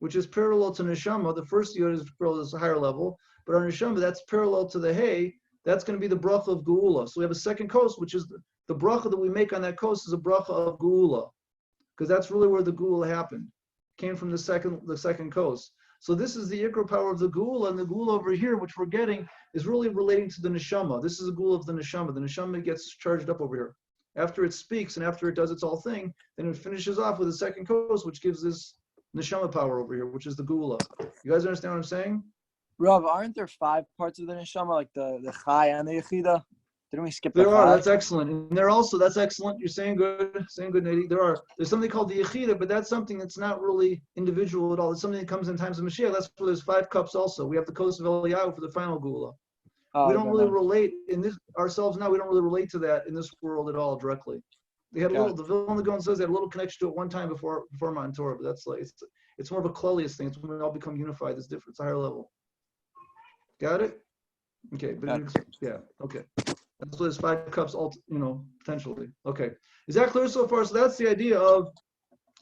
which is parallel to neshama, the first yod is parallel to the higher level, but on neshama that's parallel to the hay, that's going to be the bracha of geula. So we have a second kos, which is the bracha that we make on that kos is a bracha of geula, because that's really where the geula happened. Came from the second kos. So this is the ikra power of the geula, and the geula over here, which we're getting, is really relating to the neshama. This is a geula of the neshama. The neshama gets charged up over here. After it speaks and after it does its all thing, then it finishes off with the second kos, which gives this neshama power over here, which is the geula. You guys understand what I'm saying? Rav, aren't there 5 parts of the neshama, like the chai and the yechida? Didn't we skip the There are. 5? That's excellent. And there also, that's excellent. You're saying good, Nady. There's something called the yechida, but that's something that's not really individual at all. It's something that comes in times of Mashiach. That's where there's 5 cups also. We have the kos of Eliyahu for the final geula. Oh, We don't okay, really no. relate in this ourselves now. We don't really relate to that in this world at all directly. They had a Got little. The Vilna Gaon says they had a little connection to it one time before Matan Torah, but that's like it's more of a klalius thing. It's when we all become unified. It's different. It's a higher level. Got it? Okay, but Got yeah, okay. That's what there's 5 cups, potentially. Okay, is that clear so far? So that's the idea of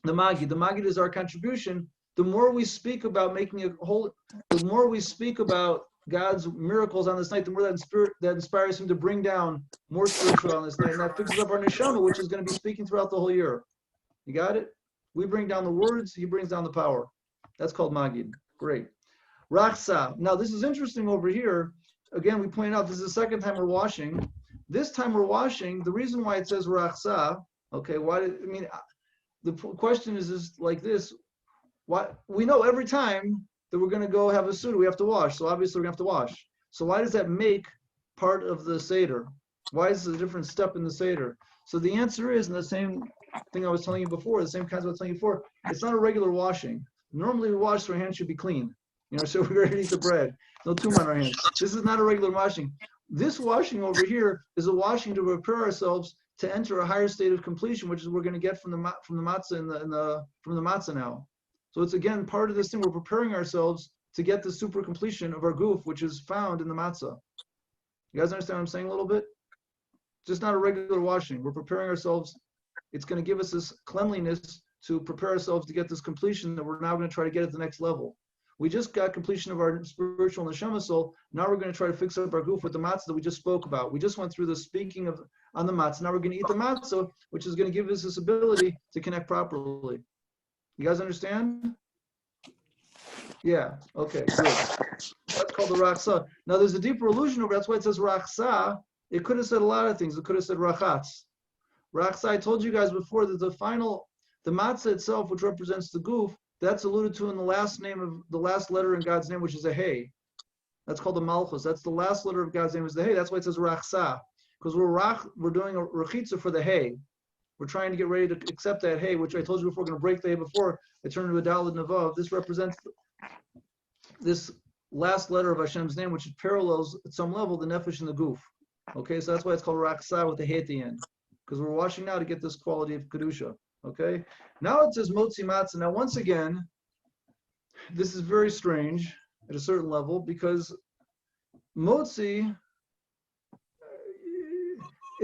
the Magid. The Magid is our contribution. The more we speak about making a whole, the more we speak about God's miracles on this night, the more that inspires him to bring down more spiritual on this night, and that fixes up our neshama, which is going to be speaking throughout the whole year. You got it? We bring down the words, he brings down the power. That's called Magid. Great. Rachsa. Now this is interesting over here. Again, we pointed out this is the second time we're washing. This time we're washing. The reason why it says Rachsa, okay, the question is like this. Why we know every time that we're going to go have a Seder, we have to wash. So obviously we're going to have to wash. So why does that make part of the Seder? Why is it a different step in the Seder? So the answer is, and the same thing I was telling you before, the same kinds I was telling you before, it's not a regular washing. Normally we wash so our hands should be clean. So we're ready to eat the bread. No tumor on our hands. This is not a regular washing. This washing over here is a washing to prepare ourselves to enter a higher state of completion, which is we're going to get from the matzah from the matzah now. So it's again part of this thing. We're preparing ourselves to get the super completion of our goof, which is found in the matzah. You guys understand what I'm saying a little bit? Just not a regular washing. We're preparing ourselves. It's going to give us this cleanliness to prepare ourselves to get this completion that we're now going to try to get at the next level. We just got completion of our spiritual neshama soul. Now we're going to try to fix up our goof with the matzah that we just spoke about. We just went through the speaking on the matzah. Now we're going to eat the matzah, which is going to give us this ability to connect properly. You guys understand? Yeah. Okay. Good. That's called the rachsa. Now there's a deeper allusion over. That's why it says rachsa. It could have said a lot of things. It could have said rachatz. Rachsa. I told you guys before that the matzah itself, which represents the goof, that's alluded to in the last letter in God's name, which is a hey. That's called the malchus. That's the last letter of God's name is the hey. That's why it says rachsa, because we're doing a rechitza for the hey. We're trying to get ready to accept that hey, which I told you before. We're going to break the hey before I turn to a daled navav. This represents this last letter of Hashem's name, which parallels at some level the nefesh and the goof. Okay, so that's why it's called rachsa with the hey at the end, because we're washing now to get this quality of kedusha. Okay, now it says motzi matzah. Now once again, this is very strange at a certain level because motzi,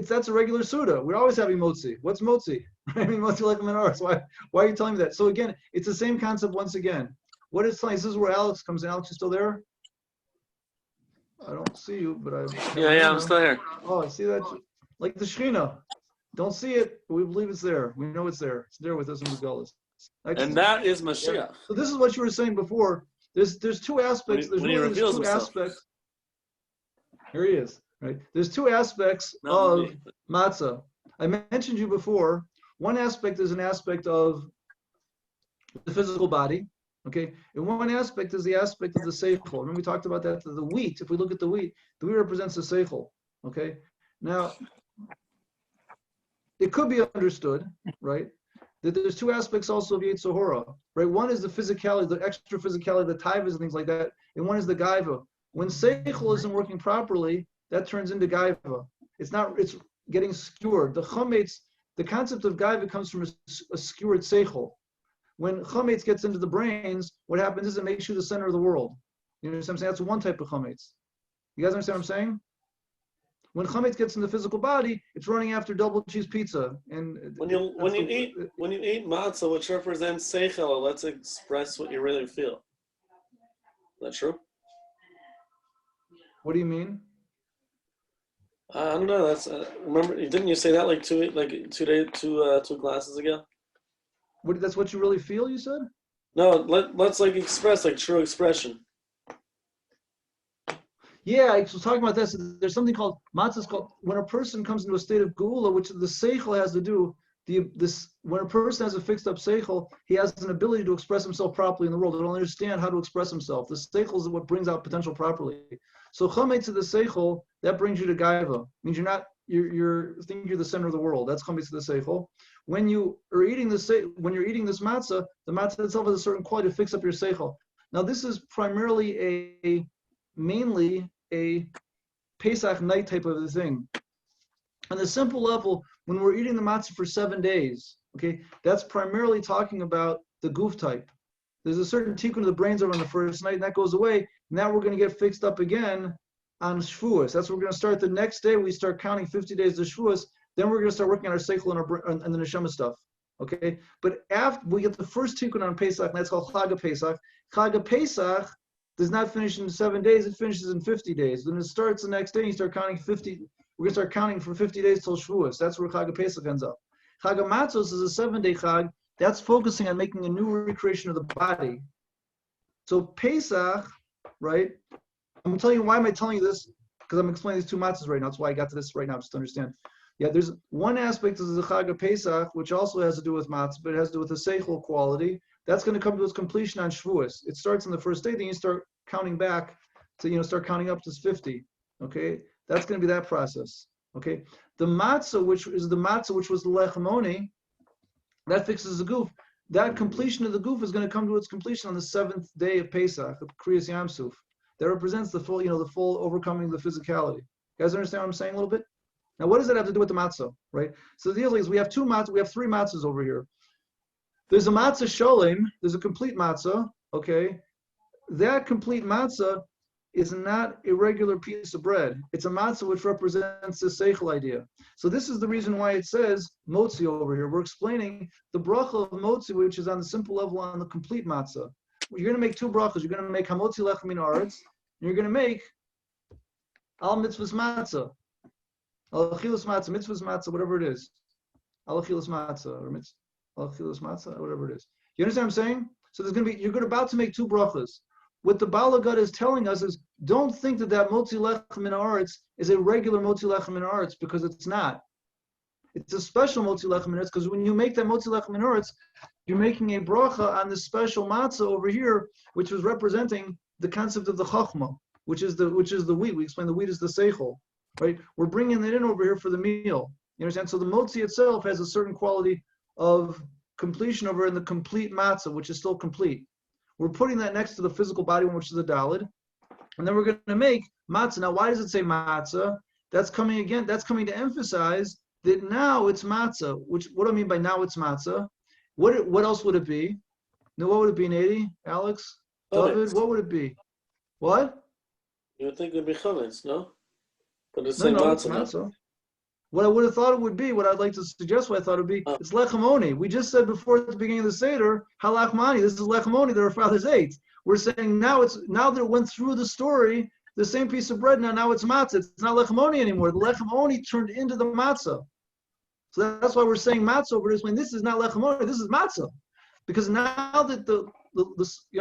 that's a regular suda. We're always having motzi. What's motzi? I mean motzi like a menorah. So why are you telling me that? So again, it's the same concept once again. What it's telling, this is where Alex comes in. Alex, you still there? I don't see you, but Yeah, I'm still here. Oh, I see that. Like the Shekhinah. Don't see it, but we believe it's there. We know it's there. It's there with us in the Gullus. And that is Mashiach. Yeah. So this is what you were saying before. There's 2 aspects. There's 2 aspects. Here he is. Right. There's 2 aspects of matzah. I mentioned you before. One aspect is an aspect of the physical body. Okay. And one aspect is the aspect of the seichel. Remember we talked about that. The wheat. If we look at the wheat represents the seichel. Okay. Now, it could be understood, right, that there's 2 aspects also of Yetzer Hara, right? One is the physicality, the extra physicality, the taivas and things like that, and one is the gaiva. When seichel isn't working properly, that turns into gaiva. It's getting skewered. The chametz, the concept of gaiva comes from a skewered seichel. When chametz gets into the brains, what happens is it makes you the center of the world. You understand what I'm saying? That's one type of chametz. You guys understand what I'm saying? When chametz gets in the physical body, it's running after double cheese pizza. And when you eat matzah, which represents seichel, let's express what you really feel. Is that true? What do you mean? I don't know. That's remember. Didn't you say that like two classes ago? That's what you really feel, you said? No, let's like express like true expression. Yeah, I was talking about this. There's something called matzah. Called when a person comes into a state of geula, which the seichel has to do. When a person has a fixed up seichel, he has an ability to express himself properly in the world. He don't understand how to express himself. The seichel is what brings out potential properly. So chametz to the seichel, that brings you to gaiva. Means you're thinking you're the center of the world. That's chametz to the seichel. When you are eating when you're eating this matzah, the matzah itself has a certain quality to fix up your seichel. Now this is primarily mainly a Pesach night type of a thing. On the simple level, when we're eating the matzah for 7 days, okay, that's primarily talking about the goof type. There's a certain tikkun of the brains over on the first night, and that goes away. Now we're going to get fixed up again on Shavuos. That's where we're going to start the next day. We start counting 50 days of Shavuos. Then we're going to start working on our seichel and the neshama stuff. Okay, but after we get the first tikkun on Pesach, and that's called Haggadah Pesach. Haggadah Pesach does not finish in 7 days; it finishes in 50 days. Then it starts the next day. You start counting 50. We're going to start counting for 50 days till Shavuos. That's where Haggadah Pesach ends up. Chag Matzos is a 7-day Chag. That's focusing on making a new recreation of the body. So Pesach, right? I'm telling you, why am I telling you this? Because I'm explaining these two matzahs right now. That's why I got to this right now, just to understand. Yeah, there's one aspect of the Chag Pesach, which also has to do with matzah, but it has to do with the seichel quality. That's going to come to its completion on Shavuos. It starts on the first day, then you start counting back to, start counting up to 50. Okay? That's going to be that process. Okay? The matzah, which was the lechamoni, that fixes the goof. That completion of the goof is going to come to its completion on the 7th day of Pesach, of Kriyas Yamsuf. That represents the full, the full overcoming of the physicality. You guys understand what I'm saying a little bit? Now, what does that have to do with the matzah, right? So the deal is we have three matzahs over here. There's a matzah sholem, there's a complete matzah, okay? That complete matzah is not a regular piece of bread. It's a matzah which represents the seichel idea. So this is the reason why it says motzi over here. We're explaining the bracha of motzi, which is on the simple level on the complete matzah. You're going to make two brachas. You're going to make hamotzi lechem min haaretz, and you're going to make al mitzvahs matzah, al achilas matzah, mitzvahs matzah, whatever it is, al achilas matzah or al achilas matzah, whatever it is. You understand what I'm saying? So there's going to be you're about to make two brachas. What the Baal Haggadah is telling us is, don't think that motzi lechem min haaretz is a regular motzi lechem min haaretz, because it's not. It's a special motzi lechem min haaretz, because when you make that motzi lechem min haaretz, you're making a bracha on this special matzah over here, which was representing the concept of the chachma, which is the wheat. We explained the wheat is the seichel, right? We're bringing it in over here for the meal. You understand? So the motzi itself has a certain quality of completion over in the complete matzah, which is still complete. We're putting that next to the physical body one, which is the dalid, and then we're going to make matzah. Now, why does it say matzah? That's coming to emphasize that now it's matzah. What do I mean by now it's matzah? What else would it be? No, what would it be, Nady, Alex, David? What would it be? What? You would think it would be chametz, no? But it's No, matzah. it's matzah. What I would have thought it would be, what I'd like to suggest, what I thought it would be, it's lechamoni. We just said before at the beginning of the Seder, halachmani. This is lechamoni that our fathers ate. We're saying now that it went through the story, the same piece of bread now it's matzah. It's not lechamoni anymore. The lechamoni turned into the matzah. So that's why we're saying matzah over this. When this is not lechamoni, this is matzah, because now that the you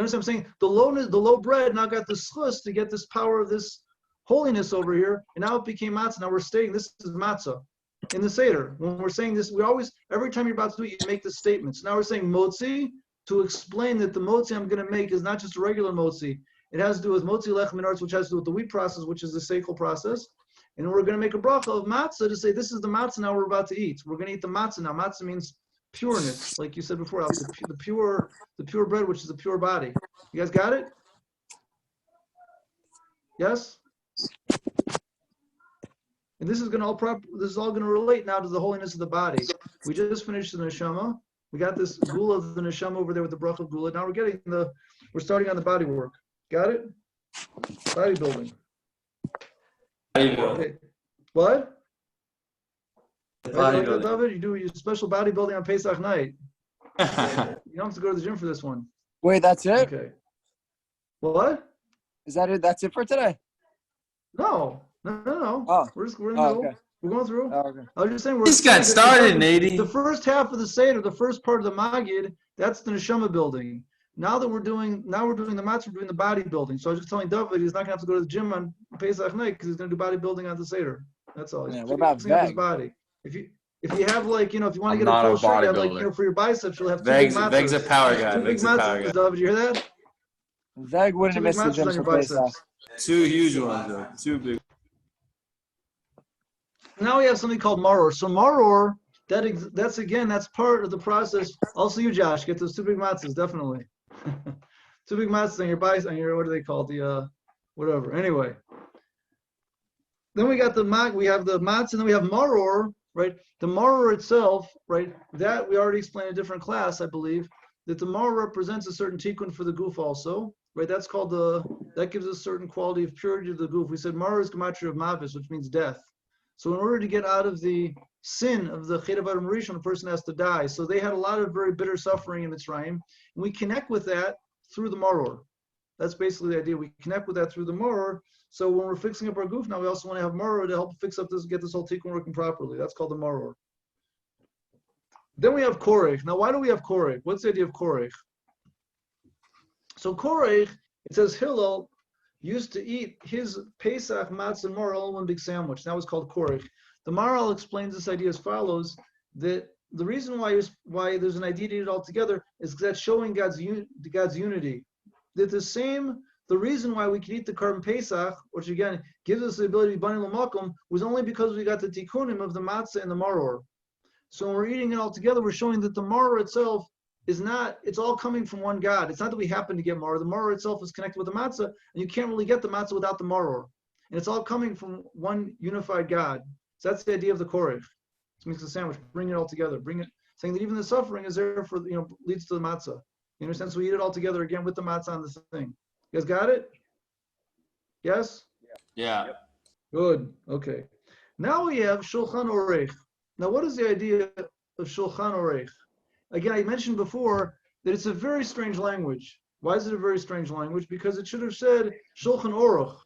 understand what I'm saying? The low bread now got the schus to get this power of this holiness over here, and now it became matzah. Now we're saying this is matzah in the Seder. When we're saying this, we always, every time you're about to do it, you make the statements. Now we're saying motzi to explain that the motzi I'm going to make is not just a regular motzi. It has to do with motzi lechem min haaretz, which has to do with the wheat process, which is the seichel process. And we're going to make a bracha of matzah to say this is the matzah now we're about to eat. We're going to eat the matzah now. Matzah means pureness, like you said before, the pure bread, which is the pure body. You guys got it? Yes? And this is all going to relate now to the holiness of the body. We just finished the neshama. We got this gula of the neshama over there with the bracha of gula. Now we're starting on the body work. Got it? Bodybuilding. Bodybuilding. Okay. What? Right, like that, Bodybuilding. David? You do your special bodybuilding on Pesach night. You don't have to go to the gym for this one. Wait, that's it? Okay. What? Is that it? That's it for today? No. No. Oh. We're in the Oh, middle. okay. We're going through. Oh, okay. I was just saying we're Just got started, Nady. The first half of the Seder, the first part of the Magid, that's the neshama building. Now we're doing the matzah, we're doing the bodybuilding. So I was just telling David he's not gonna have to go to the gym on Pesach night because he's gonna do bodybuilding on the Seder. That's all. Yeah, what about He's fixing up his Veg? body. If you have like, if you want to I'm get not a a full shirt, you have like, bodybuilder. for your biceps, you'll have two big Veg's a matzahs. power guy. Two big Veg's a power matzahs, guy. David. You hear that? Veg wouldn't Two have big missed the matzahs gym on your for Pesach. biceps. Two huge ones, though. Two big. Now we have something called maror. So maror, that's part of the process. Also, you, Josh, get those two big matzahs, definitely. Two big matzahs on your bicep, on your, what are they called? The whatever. Anyway. Then we got we have the matzah, and then we have maror, right? The maror itself, right? That we already explained in a different class, I believe, that the maror represents a certain tikkun for the goof also, right? That's called that gives a certain quality of purity to the goof. We said maror is gematria of mavis, which means death. So in order to get out of the sin of the Chet Adam Rishon, a person has to die. So they had a lot of very bitter suffering in Mitzrayim. And we connect with that through the maror. That's basically the idea. We connect with that through the maror. So when we're fixing up our goof now, we also want to have maror to help fix up get this whole tikkun working properly. That's called the maror. Then we have korech. Now, why do we have korech? What's the idea of korech? So korech, it says Hillel used to eat his Pesach, matzah, and maror all in one big sandwich. That was called korech. The Maharal explains this idea as follows: that the reason why there's an idea to eat it all together is because that's showing God's unity. That the reason why we can eat the carbon Pesach, which again gives us the ability to be bani l'makom, was only because we got the tikkunim of the matzah and the maror. So when we're eating it all together, we're showing that the maror itself it's all coming from one God. It's not that we happen to get maror. The maror itself is connected with the matzah, and you can't really get the matzah without the maror. And it's all coming from one unified God. So that's the idea of the korech. It makes a sandwich, bring it all together, saying that even the suffering is there for, leads to the matzah. You understand? So we eat it all together again with the matzah on the thing. You guys got it? Yes? Yeah. Good. Okay. Now we have Shulchan Orech. Now, what is the idea of Shulchan Orech? Again, I mentioned before that it's a very strange language. Why is it a very strange language? Because it should have said Shulchan Aruch.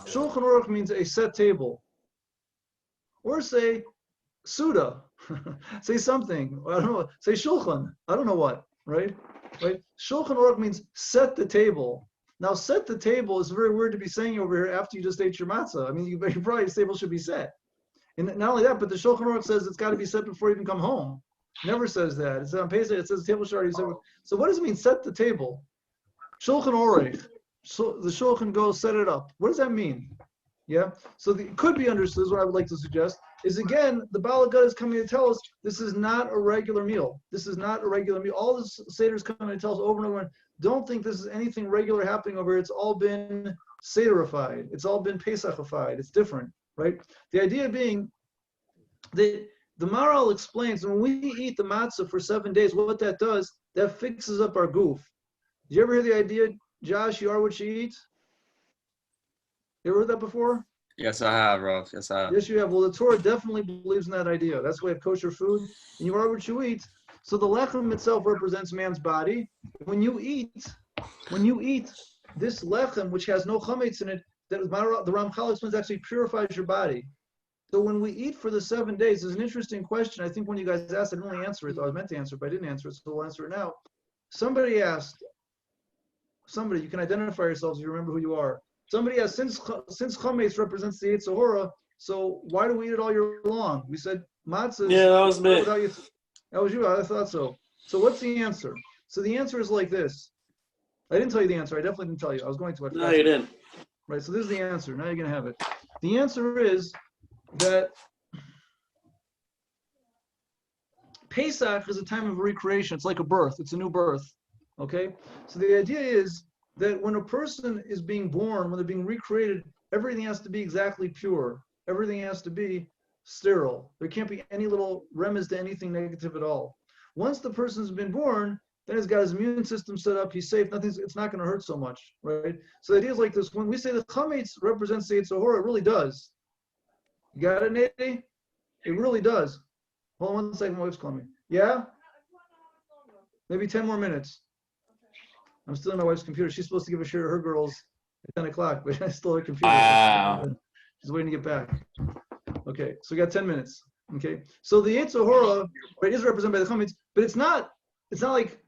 Shulchan Aruch means a set table. Or say Suda. Say something. I don't know. Say Shulchan. I don't know what. Right? Shulchan Aruch means set the table. Now, set the table is very weird to be saying over here after you just ate your matzah. I mean, you probably the table should be set. And not only that, but the Shulchan Aruch says it's got to be set before you even come home. Never says that. It's on Pesach. It says the table should already set. So what does it mean, set the table? Shulchan Aruch. So the Shulchan goes, set it up. What does that mean? Yeah. So it could be understood, is what I would like to suggest, is again, the Baal Haggadah is coming to tell us this is not a regular meal. This is not a regular meal. All the Seders coming to tell us over and over again, don't think this is anything regular happening over here. It's all been Sederified. It's all been Pesachified. It's different, right? The idea being that the Maharal explains when we eat the matzah for 7 days, what that does, that fixes up our goof. Did you ever hear the idea, Josh, you are what you eat? You ever heard that before? Yes, I have, Rolf. Yes, I have. Yes, you have. Well, the Torah definitely believes in that idea. That's why we have kosher food, and you are what you eat. So the lechem itself represents man's body. When you eat this lechem, which has no chametz in it, that the Ramchal explains actually purifies your body. So when we eat for the 7 days, there's an interesting question. I think when you guys asked, I didn't really answer it. I was meant to answer it, but I didn't answer it, so we'll answer it now. Somebody asked, you can identify yourselves if you remember who you are. Somebody asked, since chametz represents the Yetzer Hara, so why do we eat it all year long? We said matzah. Yeah, that was me. That was you. I thought so. So what's the answer? So the answer is like this. I didn't tell you the answer. I definitely didn't tell you. I was going to. No, you didn't. Right. So this is the answer. Now you're gonna have it. The answer is that Pesach is a time of recreation. It's like a birth. It's a new birth. Okay. So the idea is that when a person is being born, when they're being recreated, everything has to be exactly pure. Everything has to be sterile. There can't be any little remnants to anything negative at all. Once the person's been born, Then he's got his immune system set up. He's safe. It's not going to hurt so much, right? So the idea is like this. When we say the chametz represents the Yetzer Hara, it really does. You got it, Nate? It really does. Hold on 1 second. My wife's calling me. Yeah? Maybe 10 more minutes. I'm still in my wife's computer. She's supposed to give a share to her girls at 10 o'clock, but I still have a computer. Wow. She's waiting to get back. Okay, so we got 10 minutes. Okay, so the Yetzer Hara, right, is represented by the chametz, but it's not like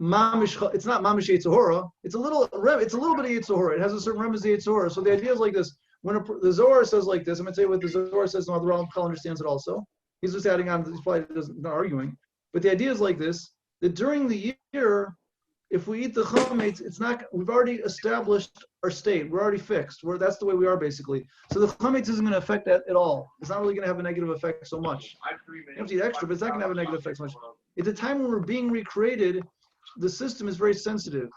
mamish. It's not mamish Yetzer Hara. It's a little bit of Yetzer Hara. It has a certain remez of Yetzer Hara. So the idea is like this. When the Zohar says like this, I'm going to tell you what the Zohar says, and the Rambam understands it also. He's just adding on. He's probably not arguing. But the idea is like this: that during the year, if we eat the chametz, it's not. We've already established our state. We're already fixed. That's the way we are basically. So the chametz isn't going to affect that at all. It's not really going to have a negative effect so much. You have to eat extra, but it's not going to have a negative effect so much. At the time when we're being recreated, the system is very sensitive.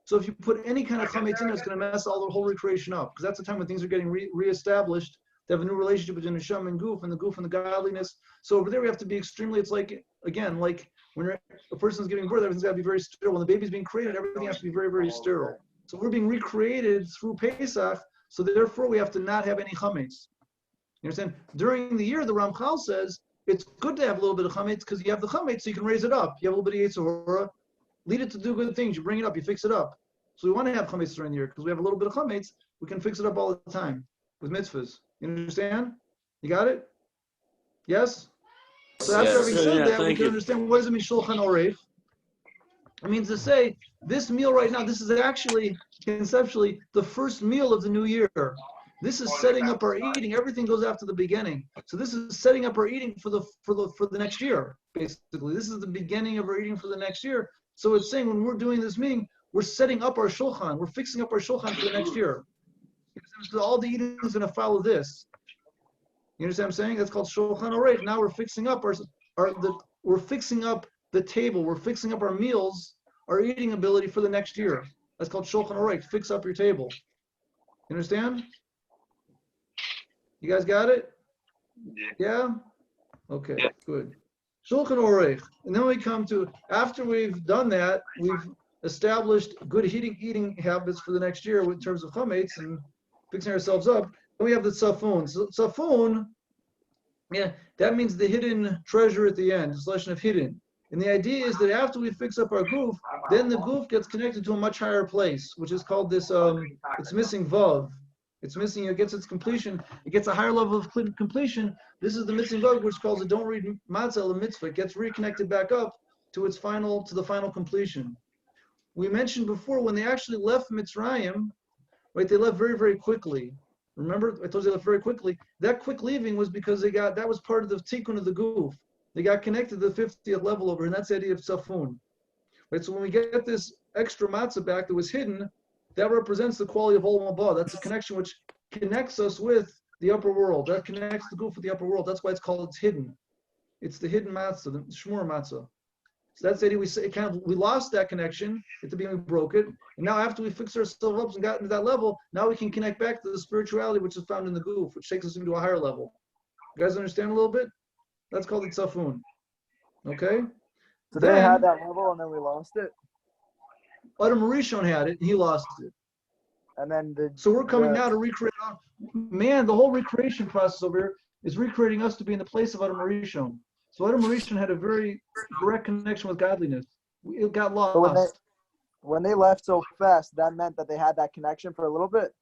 So if you put any kind of chametz in, it's going to mess all the whole recreation up, because that's the time when things are getting reestablished. They have a new relationship between the neshama and goof, and the godliness. So over there we have to be extremely. It's like, again, like when a person's giving birth, everything's got to be very sterile. When the baby's being created, everything has to be very, very sterile. So we're being recreated through Pesach, so therefore we have to not have any chametz. You understand? During the year, the Ramchal says it's good to have a little bit of chametz because you have the chametz, so you can raise it up. You have a little bit of Yetzer Hara, lead it to do good things. You bring it up, you fix it up. So we want to have chametz during the year because we have a little bit of chametz. We can fix it up all the time with mitzvahs. You understand? You got it? Yes? So after having said that, we can understand what does it mean Shulchan Aruch. It means to say, this meal right now, this is actually, conceptually, the first meal of the new year. This is setting up our eating. Everything goes after the beginning. So this is setting up our eating for the next year, basically. This is the beginning of our eating for the next year. So it's saying when we're doing this meeting, we're setting up our shulchan. We're fixing up our shulchan for the next year. So all the eating is going to follow this. You understand what I'm saying? That's called shulchan aruch. Now we're fixing up we're fixing up the table. We're fixing up our meals, our eating ability for the next year. That's called shulchan aruch. Fix up your table. You understand? You guys got it? Yeah? Okay, good. Shulchan aruch. And then we come to, after we've done that, we've established good eating habits for the next year in terms of chametz and fixing ourselves up. Then we have the tzafon. So tzafon, yeah, that means the hidden treasure at the end. It's a lesson of hidden. And the idea is that after we fix up our goof, then the goof gets connected to a much higher place, which is called this, it's missing vav. It's missing, it gets its completion. It gets a higher level of completion. This is the missing vav, which calls it, don't read matzah, the mitzvah. It gets reconnected back up to the final completion. We mentioned before, when they actually left Mitzrayim, right, they left very, very quickly. Remember, I told you they left very quickly. That quick leaving was because that was part of the tikkun of the goof. They got connected to the 50th level over, and that's the idea of tzafun. Right, so when we get this extra matzah back that was hidden, that represents the quality of Olam Haba. That's a connection which connects us with the upper world. That connects the goof with the upper world. That's why it's hidden. It's the hidden matzah, the shmur matzah. So that's the idea. We lost that connection at the beginning. We broke it, and now after we fixed ourselves up and got into that level, now we can connect back to the spirituality which is found in the goof, which takes us into a higher level. You guys understand a little bit? That's called the tzafun. Okay. So they had that level, and then we lost it. Adam Rishon had it, and he lost it. And then so we're coming now to recreate. Man, the whole recreation process over here is recreating us to be in the place of Adam Rishon. So Adam Rishon had a very direct connection with godliness. It got lost. So when they left so fast, that meant that they had that connection for a little bit?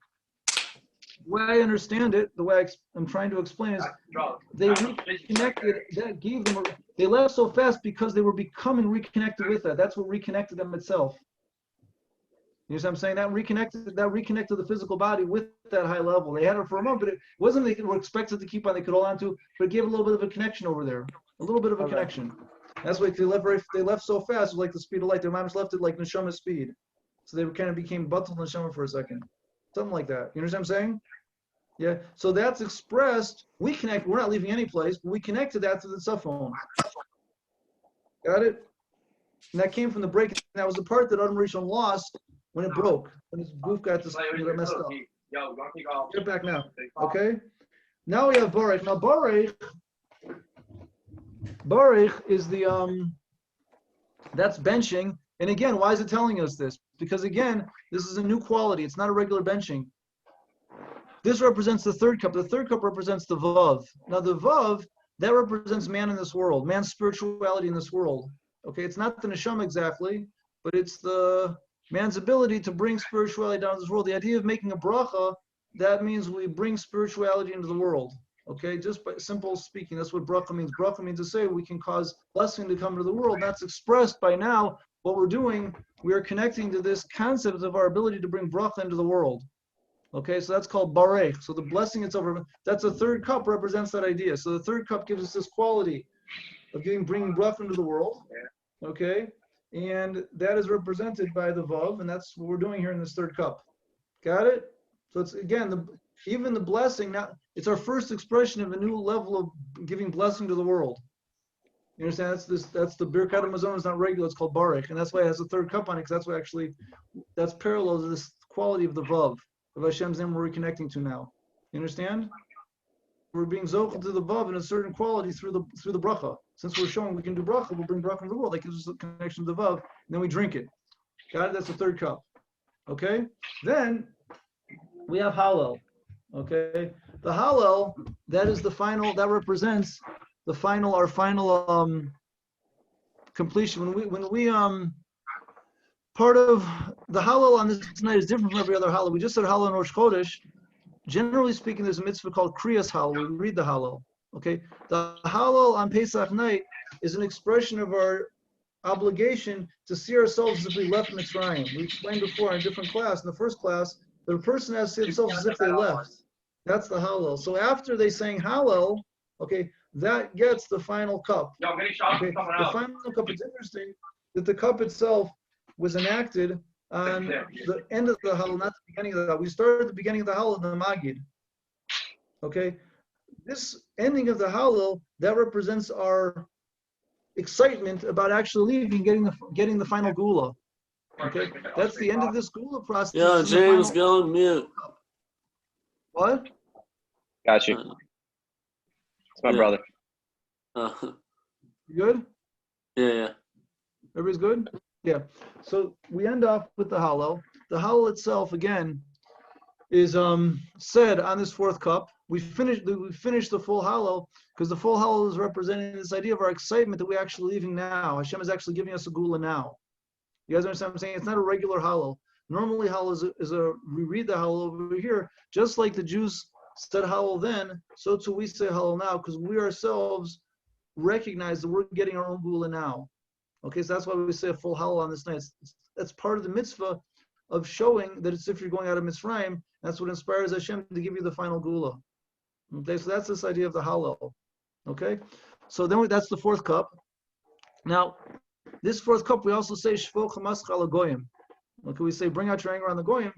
The way I understand it, the way I'm trying to explain is they reconnected, that gave them, they left so fast because they were becoming reconnected with that. That's what reconnected them itself. You know what I'm saying? That reconnected the physical body with that high level. They had it for a moment, but it wasn't they were expected to keep on, they could hold on to, but it gave a little bit of a connection over there. A little bit of a connection. That's why they left so fast, it was like the speed of light. Their moms left it like neshama speed. So they kind of became batal neshama for a second. Something like that. You know what I'm saying? Yeah. So that's expressed. We connect, we're not leaving any place, but we connected that to the tzafon. Got it? And that came from the break. And that was the part that Adam Rishon lost when it broke, when his goof got messed up. Get back now. Okay? Now we have Baruch. Now Baruch is the that's benching. And again, why is it telling us this? Because again, this is a new quality. It's not a regular benching. This represents the third cup. The third cup represents the Vav. Now the Vav, that represents man in this world, man's spirituality in this world. Okay, it's not the neshama exactly, but it's the man's ability to bring spirituality down to this world. The idea of making a bracha, that means we bring spirituality into the world. Okay, just by simple speaking, that's what bracha means. Bracha means to say we can cause blessing to come to the world. That's expressed by now. What we're doing, we are connecting to this concept of our ability to bring bracha into the world. Okay, so that's called barech. So the blessing itself, that's the third cup represents that idea. So the third cup gives us this quality of bringing bracha into the world. Okay, and that is represented by the vav, and that's what we're doing here in this third cup. Got it? So it's again even the blessing. Now it's our first expression of a new level of giving blessing to the world. You understand? That's the Birkat Hamazon is not regular. It's called barech, and that's why it has a third cup on it. Because that's parallel to this quality of the vav of Hashem's name we're reconnecting to now. You understand? We're being zochel to the vav in a certain quality through the bracha. Since we're showing we can do bracha, we'll bring bracha into the world. That gives us a connection to the vav, and then we drink it. Got it? That's the third cup. Okay? Then we have Hallel. Okay? The Hallel, that is the final, that represents our final completion. When we part of the Hallel on this night is different from every other Hallel. We just said Hallel in Rosh Chodesh. Generally speaking, there's a mitzvah called Kriyas Hallel. We read the Hallel. Okay? The Hallel on Pesach night is an expression of our obligation to see ourselves as if we left Mitzrayim. We explained before in a different class. In the first class, the person has to see themselves as if they left. That's the Hallel. So after they sang Hallel, okay, that gets the final cup. Okay? The final cup, it's interesting that the cup itself was enacted on the end of the Hallel, not the beginning of the Hallel. We started at the beginning of the Hallel in the Magid. Okay? This ending of the Hallel, that represents our excitement about actually leaving, getting the final Gula. Okay? That's the end of this Gula process. Yeah, James, go on mute. What? Got you. It's my brother. You good? Yeah. Everybody's good? Yeah. So we end off with the Hallel. The Hallel itself, again, is said on this fourth cup. We finished the full Hallel because the full Hallel is representing this idea of our excitement that we're actually leaving now. Hashem is actually giving us a Gula now. You guys understand what I'm saying? It's not a regular Hallel. Normally Hallel we read the Hallel over here, just like the Jews said Hallel then, so too we say Hallel now, because we ourselves recognize that we're getting our own Gula now. Okay, so that's why we say a full Hallel on this night. That's part of the mitzvah of showing that it's if you're going out of Mitzrayim. That's what inspires Hashem to give you the final Gula. Okay, so that's this idea of the Hallel. Okay, so then that's the fourth cup. Now, this fourth cup we also say Shvo Chamascha Al Goyim. Okay, we say bring out your anger on the Goyim,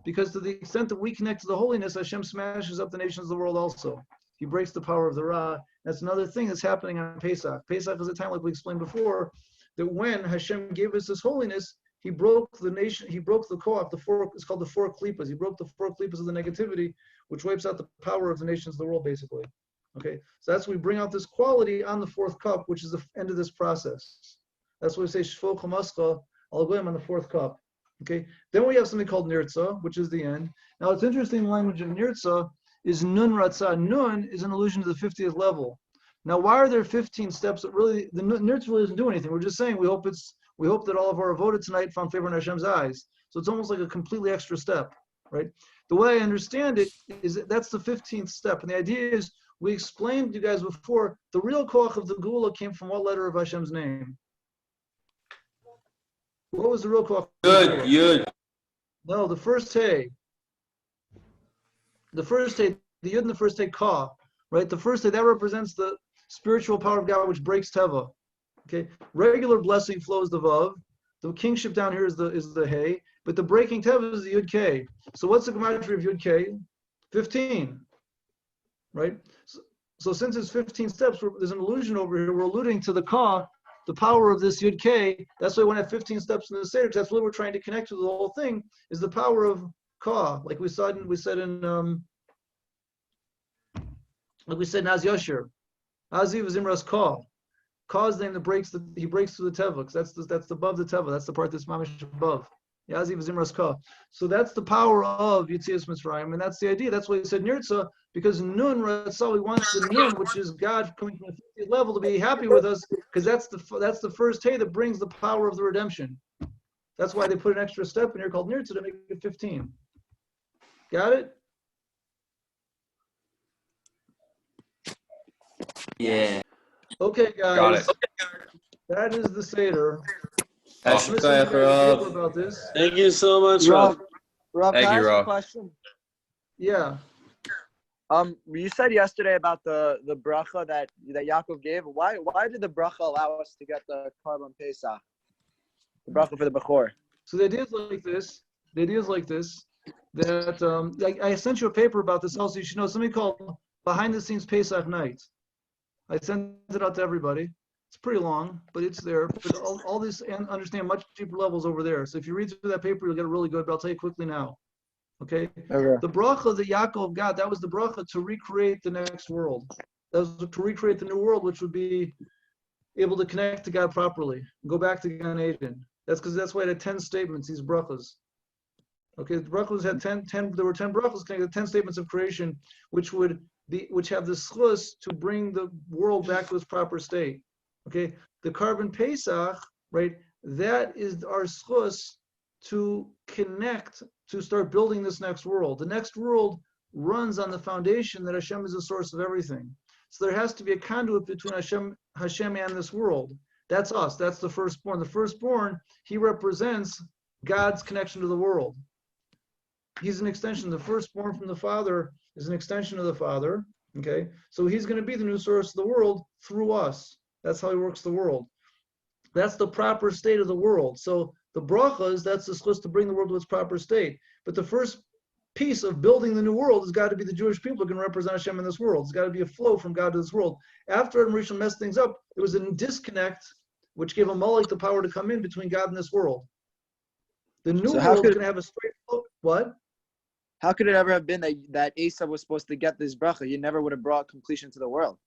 because to the extent that we connect to the holiness, Hashem smashes up the nations of the world also. He breaks the power of the Ra. That's another thing that's happening on Pesach. Pesach is a time, like we explained before, that when Hashem gave us this holiness, He broke the nation, He broke the koach, it's called the four klippas. He broke the four klippas of the negativity, which wipes out the power of the nations of the world, basically. Okay, so that's we bring out this quality on the fourth cup, which is the end of this process. That's what we say Shvo Chamascha Al Goyim on the fourth cup. Okay, then we have something called Nirtza, which is the end. Now it's interesting, the language of Nirtza is Nun Ratzah. Nun is an allusion to the 50th level. Now, why are there 15 steps that really, the Nirtza really doesn't do anything? We're just saying we hope that all of our avoda tonight found favor in Hashem's eyes. So it's almost like a completely extra step, right? The way I understand it is that's the 15th step. And the idea is, we explained to you guys before, the real koach of the Gula came from what letter of Hashem's name? What was the real koach? Yud. No, the first Hey. The first Hey, the Yud and the first Hey, Ka, right? The first Hey, that represents the spiritual power of God, which breaks Teva. Okay, regular blessing flows the Vav. The kingship down here is the Hey, but the breaking Teva is the Yud K. So what's the gematria of Yud K? 15, right? So since it's 15 steps, there's an allusion over here. We're alluding to the Ka, the power of this Yud K. That's why we want to have 15 steps in the Seder, because that's what we're trying to connect to. The whole thing is the power of Ka, like we said in Naz Yashir. Aziv is Imras Ka. caused him to he breaks through the teva, because that's above the teva. That's the part that's mamish above. Yaziv Zimras Ka. So that's the power of Yitzias Mitzrayim, and that's the idea. That's why he said Nirtza, because Nun Ratzah, he wants the Nun, which is God coming from the 50th level, to be happy with us, because that's the first hay that brings the power of the redemption. That's why they put an extra step in here called Nirtza to make it 15. Got it? Yeah. Okay, guys. Got it. That is the Seder. Awesome. Listen to the paper about this. Thank you so much, Rob. Rob, Thank can I you, ask Rob. a question? Yeah. You said yesterday about the bracha that Yaakov gave. Why did the bracha allow us to get the Karban Pesach? The bracha for the Bechor. So the idea is like this. That I sent you a paper about this also. You should know something called Behind the Scenes Pesach Night. I sent it out to everybody. It's pretty long, but it's there. But all this and understand much deeper levels over there. So if you read through that paper, you'll get it really good. But I'll tell you quickly now. Okay? The bracha that Yaakov got, that was the bracha to recreate the next world. That was to recreate the new world, which would be able to connect to God properly. Go back to Gan Eden. That's why it had 10 statements, these brachas. Okay, the brachas had 10, there were 10 brachas connected, 10 statements of creation, which have the schus to bring the world back to its proper state. Okay, the Karban Pesach, right, that is our schus to connect, to start building this next world. The next world runs on the foundation that Hashem is the source of everything. So there has to be a conduit between Hashem and this world. That's us. That's the firstborn. The firstborn, he represents God's connection to the world. He's an extension. The firstborn from the Father is an extension of the Father. Okay, so he's going to be the new source of the world through us. That's how he works the world. That's the proper state of the world. So the brachas, that's the supposed to bring the world to its proper state. But the first piece of building the new world has got to be the Jewish people who can represent Hashem in this world. It's got to be a flow from God to this world. After Adam Rishon messed things up, there was a disconnect, which gave Amalek the power to come in between God and this world. The new world is going to have a straight flow. What? How could it ever have been that Esav was supposed to get this bracha? He never would have brought completion to the world.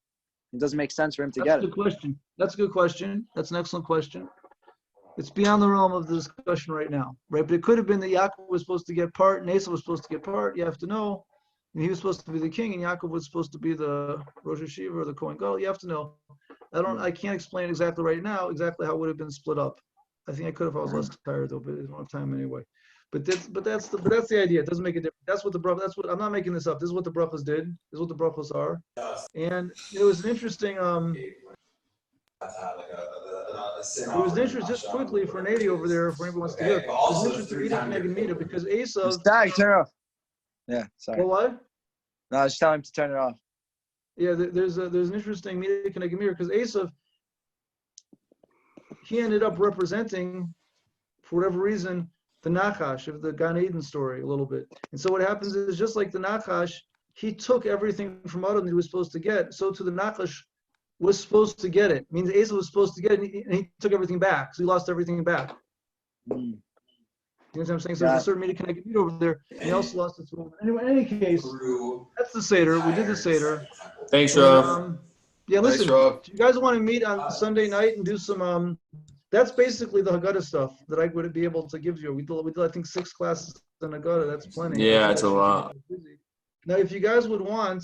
It doesn't make sense for him to get it. That's a good question. That's a good question. That's an excellent question. It's beyond the realm of the discussion right now, right? But it could have been that Yaakov was supposed to get part, and Esav was supposed to get part. You have to know. And he was supposed to be the king, and Yaakov was supposed to be the Rosh Hashiva or the Kohen Gadol. You have to know. I can't explain exactly right now exactly how it would have been split up. I think I could if I was less tired though, but I don't have time anyway. But that's the idea. It doesn't make a difference. That's what the brachas. That's what I'm not making this up. This is what the brachas did. This is what the brachas are. And it was an interesting. It was interesting. Just quickly for Nady over there, if anyone wants to hear. It was interesting meeting because Esav. Stag, turn it off. Yeah, sorry. Well, what? No, I was just telling him to turn it off. Yeah, there's an interesting meeting because Esav, he ended up representing, for whatever reason, the Nachash of the Gan Eden story a little bit. And so what happens is, just like the Nachash, he took everything from Adam that he was supposed to get. So to the Nachash was supposed to get it. It means Esav was supposed to get it, and he took everything back. So he lost everything back. You know what I'm saying? So there's a certain meeting connected over there. And he also lost his woman. Anyway, in any case, that's the Seder. We did the Seder. Thanks, Rob. Yeah, listen, Thanks, Rob. if you guys want to meet on Sunday night and do some, that's basically the Haggadah stuff that I would be able to give you. We did I think 6 classes on Haggadah. That's plenty. Yeah, it's a lot. Now, if you guys would want,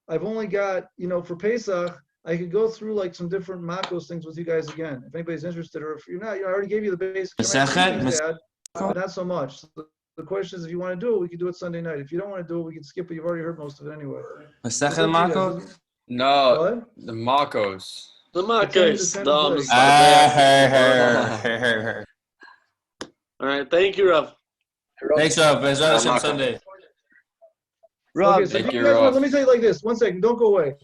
I've only got, for Pesach, I could go through like some different Makos things with you guys again. If anybody's interested, or if you're not, I already gave you the basic. But not so much. So the question is, if you want to do it, we can do it Sunday night. If you don't want to do it, we can skip it. You've already heard most of it anyway. Masechet Marco? No, What? the Marcos. The Marcos. All right, thank you, Rob. Thanks, Rob. Bezrat Hashem Sunday. Rob, Okay, so if Thank you you, guys want, Rob. let me tell you like this. 1 second, don't go away.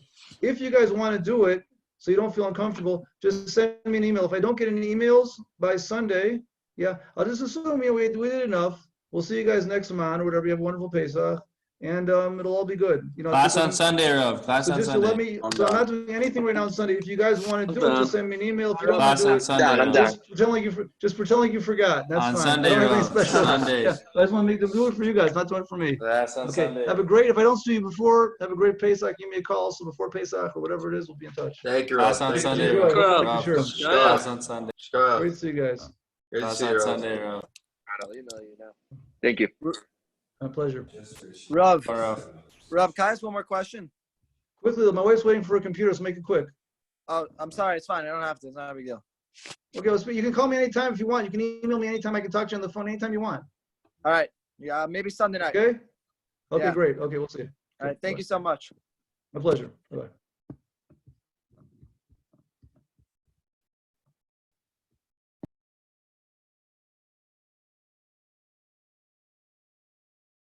If you guys want to do it, so you don't feel uncomfortable, just send me an email. If I don't get any emails by Sunday, I'll just assume we did enough. We'll see you guys next month or whatever. You have a wonderful Pesach. and it'll all be good. Class on Sunday, Rav. Class So on just to let Sunday. me, so I'm not doing anything right now on Sunday. If you guys want to do it, down. just send me an email. If you don't want Class to do on it, Sunday. I'm Rav. down. just pretend like you forgot. That's On fine. Sunday, I don't have Rav. anything special. Sunday. Yeah, I just want to make them do it for you guys, not doing it for me. Class on Okay. Sunday. Have a great. If I don't see you before, have a great Pesach. Give me a call. So before Pesach or whatever it is, we'll be in touch. Thank you, Class Rav. on Thank Sunday, you. Enjoy. Rav. Making Rav. sure. Class on Sunday. Shkov. Great to see you guys. Good to Class see on you, Rav. Sunday, Rav. You know. Thank you. My pleasure. Rav, Rav. Rav, can I ask one more question? Quickly, my wife's waiting for a computer, so make it quick. Oh, I'm sorry. It's fine. I don't have to. It's not a big deal. Okay, you can call me anytime if you want. You can email me anytime. I can talk to you on the phone anytime you want. All right. Yeah, maybe Sunday night. Okay? Okay, Yeah. great. Okay, we'll see you. All right. Thank you so much. My pleasure. Bye-bye.